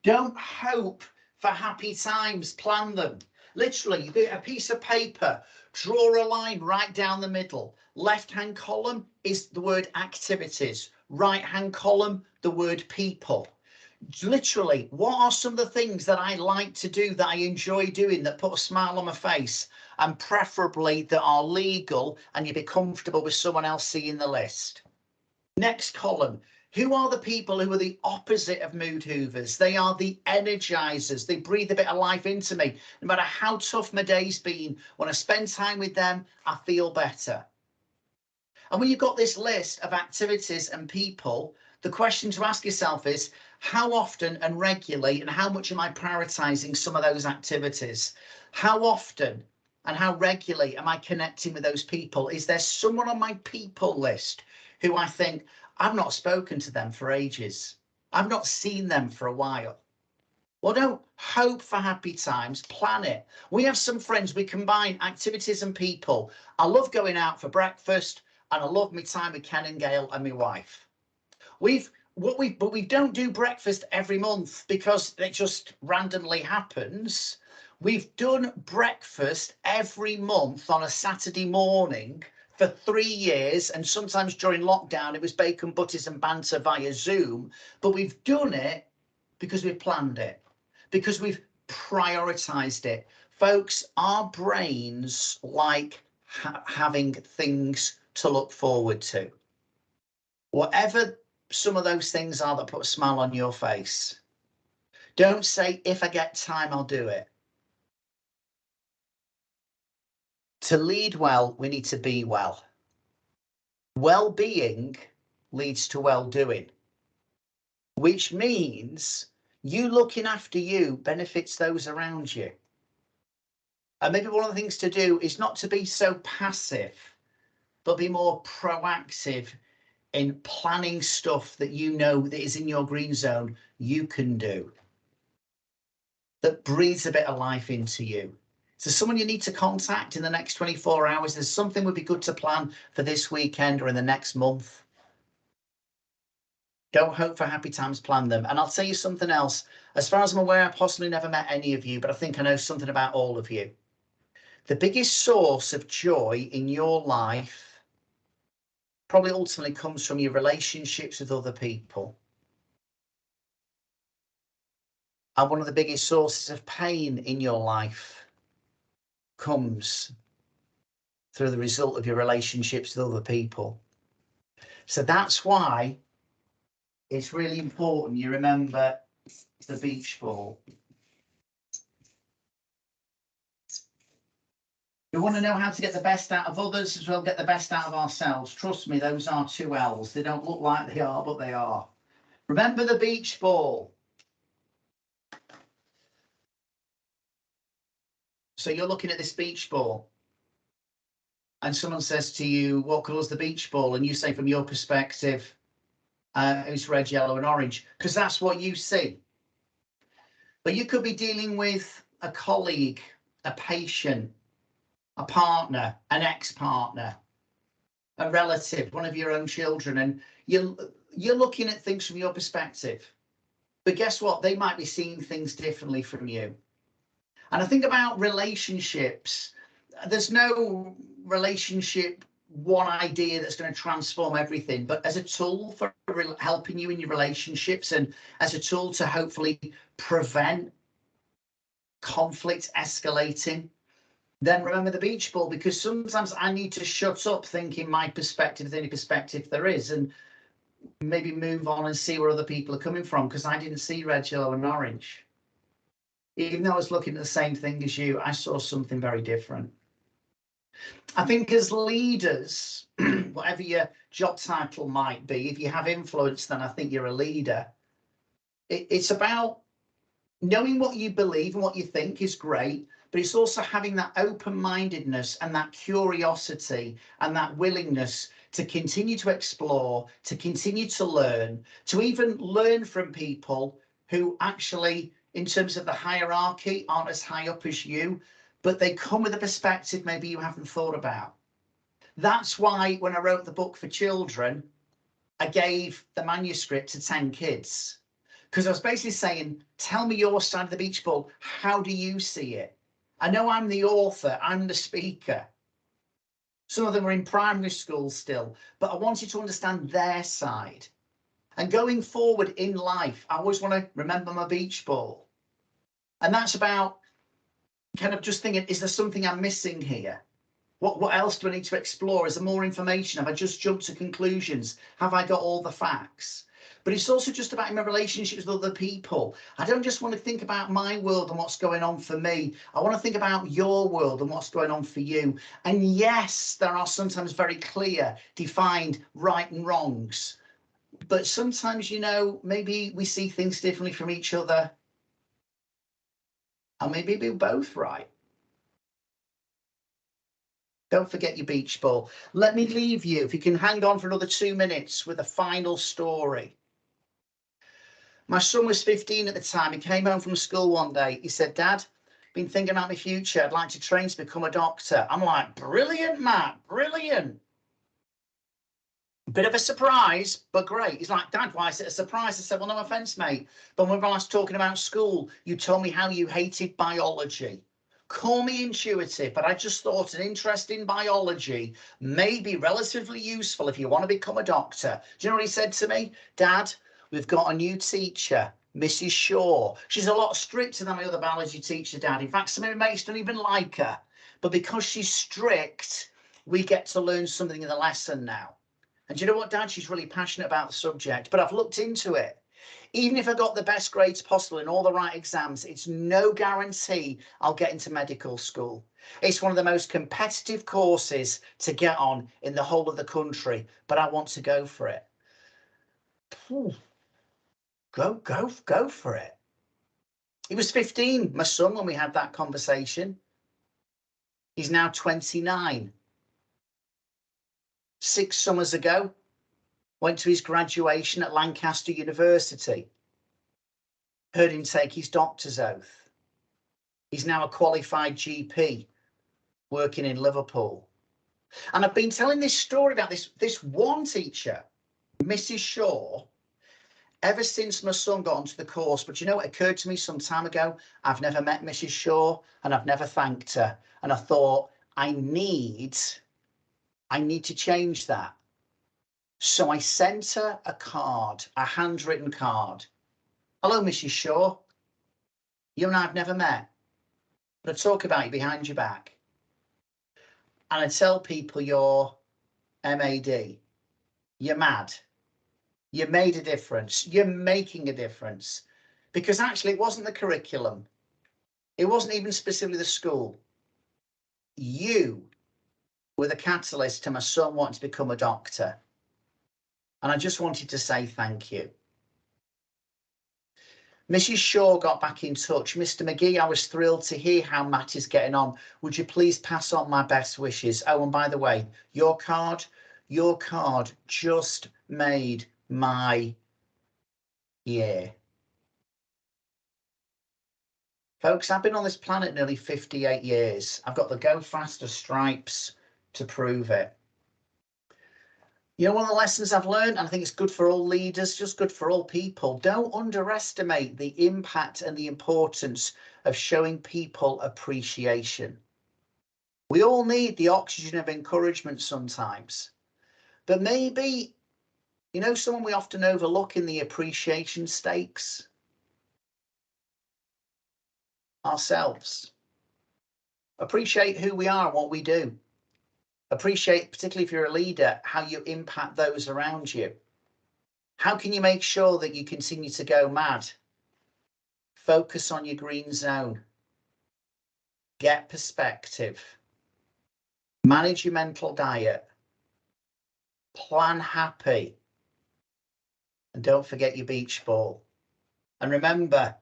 Don't hope for happy times, plan them. Literally, you get a piece of paper, draw a line right down the middle. Left-hand column is the word activities. Right-hand column, the word people. Literally, what are some of the things that I like to do, that I enjoy doing, that put a smile on my face, and preferably that are legal and you'd be comfortable with someone else seeing the list? Next column. Who are the people who are the opposite of mood hoovers? They are the energizers. They breathe a bit of life into me. No matter how tough my day's been, when I spend time with them, I feel better. And when you've got this list of activities and people, the question to ask yourself is, how often and regularly and how much am I prioritizing some of those activities? How often and how regularly am I connecting with those people? Is there someone on my people list who I think, I've not spoken to them for ages, I've not seen them for a while? Well, don't hope for happy times, plan it. We have some friends, we combine activities and people. I love going out for breakfast and I love my time with Ken and Gail and my wife. But we don't do breakfast every month because it just randomly happens. We've done breakfast every month on a Saturday morning for 3 years, and sometimes during lockdown it was bacon butties and banter via Zoom, but we've done it because we've planned it, because we've prioritized it. Folks, our brains like having things to look forward to. Whatever some of those things are that put a smile on your face, don't say, if I get time, I'll do it. To lead well, we need to be well. Well-being leads to well-doing, which means you looking after you benefits those around you. And maybe one of the things to do is not to be so passive, but be more proactive in planning stuff that you know that is in your green zone you can do, that breathes a bit of life into you. So someone you need to contact in the next 24 hours, there's something would be good to plan for this weekend or in the next month. Don't hope for happy times, plan them. And I'll tell you something else. As far as I'm aware, I've possibly never met any of you, but I think I know something about all of you. The biggest source of joy in your life probably ultimately comes from your relationships with other people. And one of the biggest sources of pain in your life comes through the result of your relationships with other people. So that's why it's really important you remember the beach ball. We want to know how to get the best out of others as well, get the best out of ourselves. Trust me, those are 2 L's. They don't look like they are, but they are. Remember the beach ball. So you're looking at this beach ball and someone says to you, what colour's the beach ball? And you say from your perspective, it's red, yellow and orange, because that's what you see. But you could be dealing with a colleague, a patient, a partner, an ex-partner, a relative, one of your own children, and you're looking at things from your perspective. But guess what? They might be seeing things differently from you. And I think about relationships. There's no relationship, one idea that's going to transform everything, but as a tool for helping you in your relationships and as a tool to hopefully prevent conflict escalating, then remember the beach ball, because sometimes I need to shut up thinking my perspective is the only perspective there is, and maybe move on and see where other people are coming from, because I didn't see red, yellow and orange. Even though I was looking at the same thing as you, I saw something very different. I think as leaders, whatever your job title might be, if you have influence, then I think you're a leader. It's about knowing what you believe and what you think is great, but it's also having that open-mindedness and that curiosity and that willingness to continue to explore, to continue to learn, to even learn from people who actually, in terms of the hierarchy, aren't as high up as you, but they come with a perspective maybe you haven't thought about. That's why when I wrote the book for children, I gave the manuscript to 10 kids, because I was basically saying, tell me your side of the beach ball. How do you see it? I know I'm the author, I'm the speaker. Some of them are in primary school still, but I wanted to understand their side. And going forward in life, I always want to remember my beach ball. And that's about kind of just thinking, is there something I'm missing here? What else do I need to explore? Is there more information? Have I just jumped to conclusions? Have I got all the facts? But it's also just about my relationships with other people. I don't just want to think about my world and what's going on for me. I want to think about your world and what's going on for you. And yes, there are sometimes very clear, defined right and wrongs. But sometimes, you know, maybe we see things differently from each other. And maybe we're both right. Don't forget your beach ball. Let me leave you, if you can hang on for another 2 minutes, with a final story. My son was 15 at the time. He came home from school one day. He said, Dad, been thinking about my future. I'd like to train to become a doctor. I'm like, brilliant, Matt, brilliant. Bit of a surprise, but great. He's like, Dad, why is it a surprise? I said, well, no offence, mate, but when I was talking about school, you told me how you hated biology. Call me intuitive, but I just thought an interest in biology may be relatively useful if you want to become a doctor. Do you know what he said to me? Dad, we've got a new teacher, Mrs. Shaw. She's a lot stricter than my other biology teacher, Dad. In fact, some of my mates don't even like her. But because she's strict, we get to learn something in the lesson now. And do you know what, Dad? She's really passionate about the subject, but I've looked into it. Even if I got the best grades possible in all the right exams, it's no guarantee I'll get into medical school. It's one of the most competitive courses to get on in the whole of the country, but I want to go for it. Go for it. He was 15, my son, when we had that conversation. He's now 29. 6 summers ago, went to his graduation at Lancaster University. Heard him take his doctor's oath. He's now a qualified GP working in Liverpool. And I've been telling this story about this one teacher, Mrs. Shaw, ever since my son got onto the course. But you know, it occurred to me some time ago, I've never met Mrs. Shaw and I've never thanked her. And I thought, I need to change that. So I sent her a card, a handwritten card. Hello, Mrs. Shaw. You and I have never met, but I talk about you behind your back. And I tell people you're MAD. You're mad. You made a difference. You're making a difference. Because actually it wasn't the curriculum. It wasn't even specifically the school. You were the catalyst to my son wanting to become a doctor. And I just wanted to say thank you. Mrs. Shaw got back in touch. Mr. McGee, I was thrilled to hear how Matt is getting on. Would you please pass on my best wishes? Oh, and by the way, your card just made my year. Folks, I've been on this planet nearly 58 years. I've got the Go Faster stripes to prove it. You know, one of the lessons I've learned, and I think it's good for all leaders, just good for all people, don't underestimate the impact and the importance of showing people appreciation. We all need the oxygen of encouragement sometimes, but maybe, you know, someone we often overlook in the appreciation stakes? Ourselves. Appreciate who we are and what we do. Appreciate, particularly if you're a leader, how you impact those around you. How can you make sure that you continue to go mad? Focus on your green zone. Get perspective. Manage your mental diet. Plan happy. And don't forget your beach ball. And remember,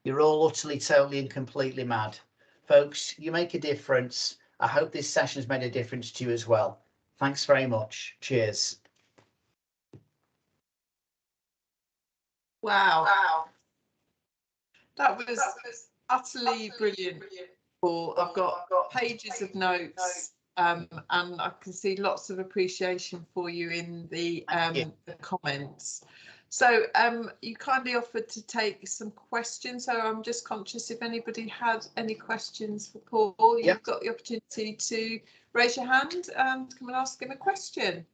you're all utterly, totally and completely mad. Folks, you make a difference. I hope this session has made a difference to you as well. Thanks very much. Cheers. Wow. That was utterly brilliant, Paul. I've got pages of notes, and I can see lots of appreciation for you in the comments. So you kindly offered to take some questions, so I'm just conscious if anybody had any questions for Paul, you've got the opportunity to raise your hand and come and ask him a question.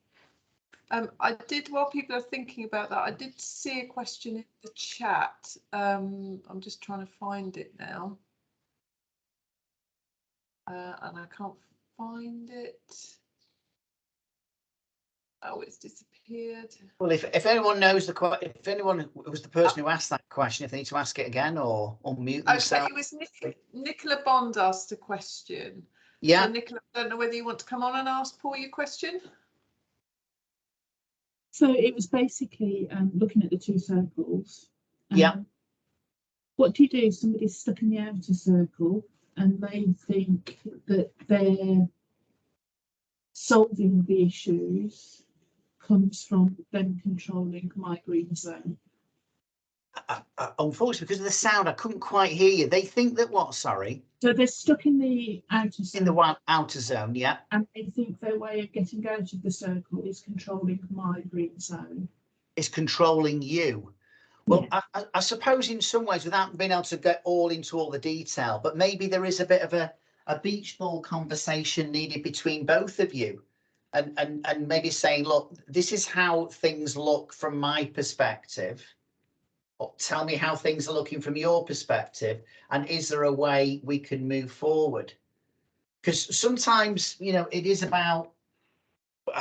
I did, while people are thinking about that, I did see a question in the chat. I'm just trying to find it now. And I can't find it. Oh, it's disappeared. Well, if anyone knows if anyone was the person who asked that question, if they need to ask it again or unmute themselves. Okay, it was Nicola Bond asked a question. Yeah. So Nicola, I don't know whether you want to come on and ask Paul your question. So it was basically looking at the two circles. Yeah. What do you do if somebody's stuck in the outer circle and they think that they're solving the issues comes from them controlling my green zone? Unfortunately, because of the sound, I couldn't quite hear you. They think that what? Sorry. So they're stuck in the outer zone. In the outer zone, yeah. And they think their way of getting out of the circle is controlling my green zone. Is controlling you. Well, yeah. I suppose in some ways, without being able to get all into all the detail, but maybe there is a bit of a beach ball conversation needed between both of you, and maybe saying, look, this is how things look from my perspective. Or tell me how things are looking from your perspective, and is there a way we can move forward? Because sometimes, you know, it is about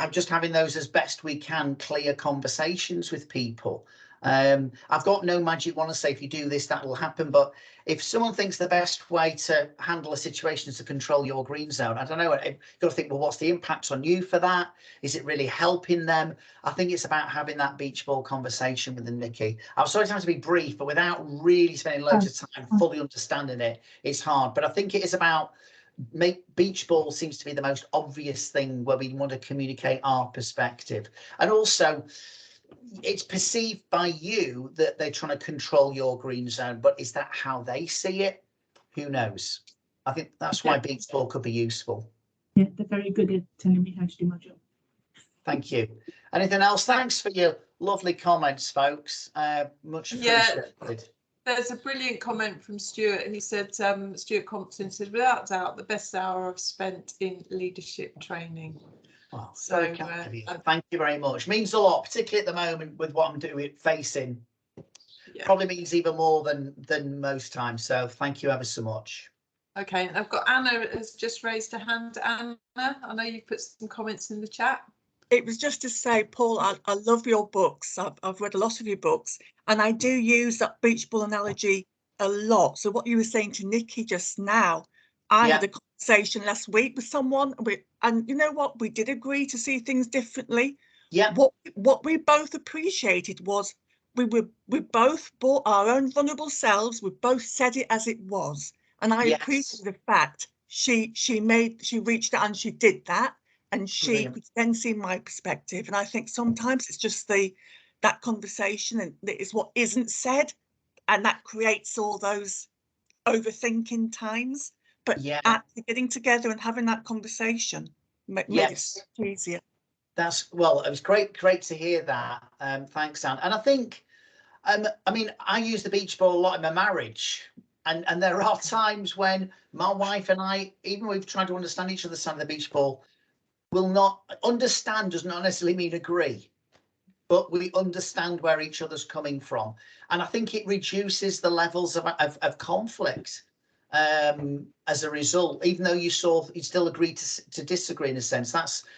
just having those as best we can clear conversations with people. I've got no magic wand to say if you do this that will happen, but if someone thinks the best way to handle a situation is to control your green zone, I don't know, you've got to think, well, what's the impact on you for that? Is it really helping them? I think it's about having that beach ball conversation with them, Nikki. I'm sorry to have to be brief, but without really spending loads of time fully understanding it, it's hard. But I think it is about beach ball seems to be the most obvious thing where we want to communicate our perspective, and also it's perceived by you that they're trying to control your green zone, but is that how they see it? Who knows? I think that's why beach ball could be useful. Yeah, they're very good at telling me how to do my job. Thank you. Anything else? Thanks for your lovely comments, folks. Much appreciated. Yeah. There's a brilliant comment from Stuart. He said, Stuart Compton said, without doubt, the best hour I've spent in leadership training. Oh, so thank you very much. Means a lot, particularly at the moment with what I'm facing. Yeah. Probably means even more than most times. So thank you ever so much. Okay, and I've got Anna has just raised her hand. Anna, I know you've put some comments in the chat. It was just to say, Paul, I love your books. I've read a lot of your books, and I do use that beach ball analogy a lot. So what you were saying to Nikki just now, I had a conversation last week with someone, and you know what? We did agree to see things differently. Yeah. What we both appreciated was we both brought our own vulnerable selves. We both said it as it was, and I appreciated the fact she reached out and she did that. And she could then see my perspective. And I think sometimes it's just that conversation and that is what isn't said. And that creates all those overthinking times. But actually getting together and having that conversation makes it easier. Well, it was great to hear that. Thanks, Anne. And I think, I mean, I use the beach ball a lot in my marriage. And there are times when my wife and I, even we've tried to understand each other's side of the beach ball, will not understand does not necessarily mean agree, but we understand where each other's coming from, and I think it reduces the levels of conflict as a result. Even though you still agreed to disagree in a sense.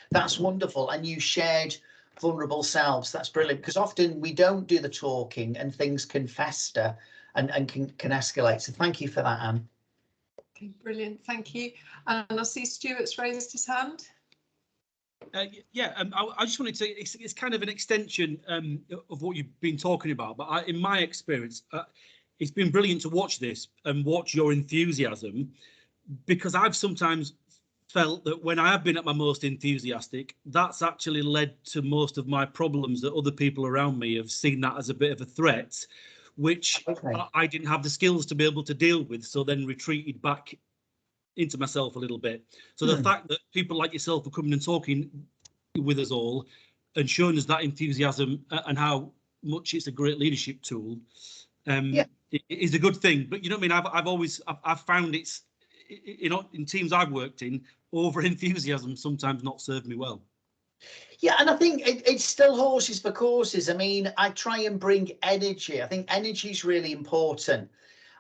That's wonderful, and you shared vulnerable selves. That's brilliant, because often we don't do the talking and things can fester and can escalate. So thank you for that, Anne. Okay, brilliant, thank you. And I see Stuart's raised his hand. Yeah, I just wanted to, it's kind of an extension of what you've been talking about, but in my experience, it's been brilliant to watch this and watch your enthusiasm, because I've sometimes felt that when I have been at my most enthusiastic, that's actually led to most of my problems, that other people around me have seen that as a bit of a threat, which I didn't have the skills to be able to deal with, so then retreated back into myself a little bit. So the fact that people like yourself are coming and talking with us all and showing us that enthusiasm and how much it's a great leadership tool is a good thing. But you know what I mean, I've found it's in teams I've worked in, over enthusiasm sometimes not served me well. Yeah, and I think it's still horses for courses. I mean, I try and bring energy. I think energy is really important.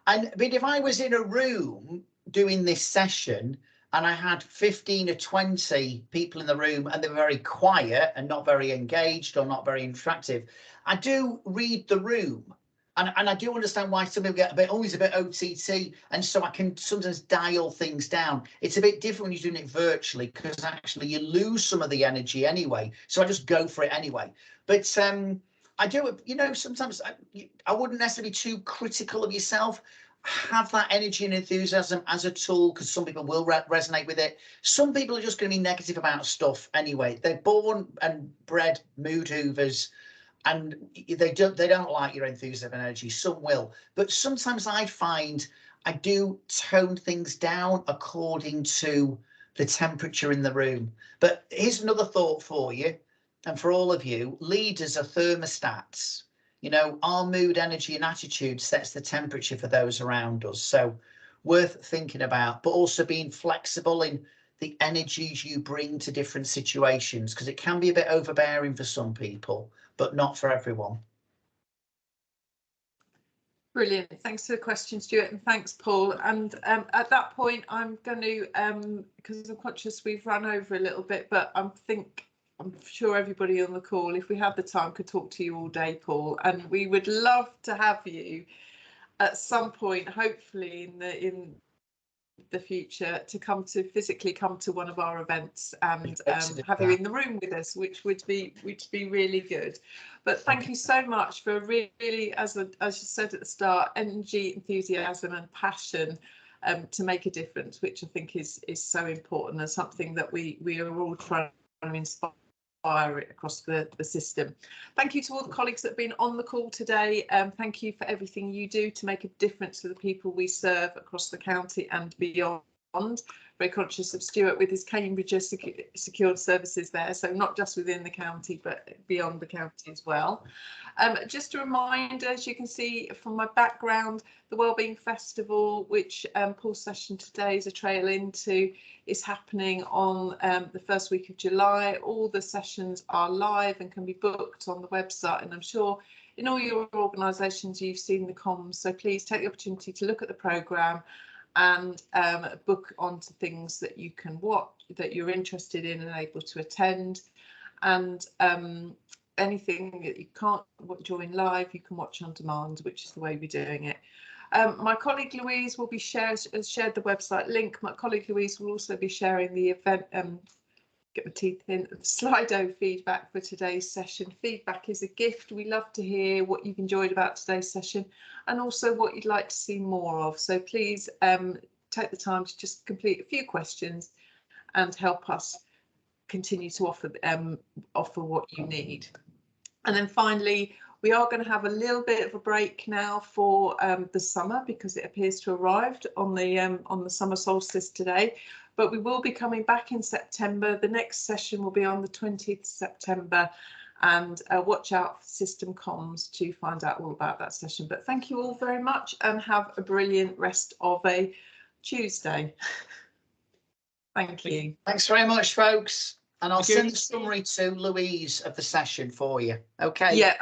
But if I was in a room doing this session and I had 15 or 20 people in the room and they were very quiet and not very engaged or not very interactive, I do read the room. And I do understand why some people get always a bit OTT, and so I can sometimes dial things down. It's a bit different when you're doing it virtually, because actually you lose some of the energy anyway. So I just go for it anyway. But I do, you know, sometimes I wouldn't necessarily be too critical of yourself. Have that energy and enthusiasm as a tool, because some people will resonate with it. Some people are just going to be negative about stuff anyway. They're born and bred mood hoovers, and they don't like your enthusiasm and energy. Some will, but sometimes I find I do tone things down according to the temperature in the room. But here's another thought for you, and for all of you: leaders are thermostats. You know, our mood, energy and attitude sets the temperature for those around us. So worth thinking about, but also being flexible in the energies you bring to different situations, because it can be a bit overbearing for some people, but not for everyone. Brilliant. Thanks for the question, Stuart, and thanks, Paul. And at that point, I'm going to, because I'm conscious we've run over a little bit, but I'm sure everybody on the call, if we had the time, could talk to you all day, Paul. And we would love to have you at some point, hopefully in the future, to physically come to one of our events and have you in the room with us, which would be really good. But thank you so much for really, as you said at the start, energy, enthusiasm and passion to make a difference, which I think is so important, and something that we are all trying to inspire it across the system. Thank you to all the colleagues that have been on the call today. Thank you for everything you do to make a difference to the people we serve across the county and beyond. Very conscious of Stuart with his Cambridgeshire secured services there, so not just within the county but beyond the county as well. Just a reminder, as you can see from my background, the Wellbeing Festival, which Paul's session today is a trail into, is happening on the first week of July. All the sessions are live and can be booked on the website, and I'm sure in all your organisations you've seen the comms, so please take the opportunity to look at the programme and book onto things that you can watch, that you're interested in and able to attend. And anything that you can't join live, you can watch on demand, which is the way we're doing it. My colleague Louise will be shared the website link. My colleague Louise will also be sharing the event, get my teeth in, Slido feedback for today's session. Feedback is a gift. We love to hear what you've enjoyed about today's session and also what you'd like to see more of. So please take the time to just complete a few questions and help us continue to offer what you need. And then finally, we are going to have a little bit of a break now for the summer, because it appears to have arrived on the summer solstice today. But we will be coming back in September. The next session will be on the 20th of September, and watch out for system comms to find out all about that session. But thank you all very much and have a brilliant rest of a Tuesday. Thank you. Thanks very much, folks. And I'll send the summary to Louise of the session for you. Okay. Yeah.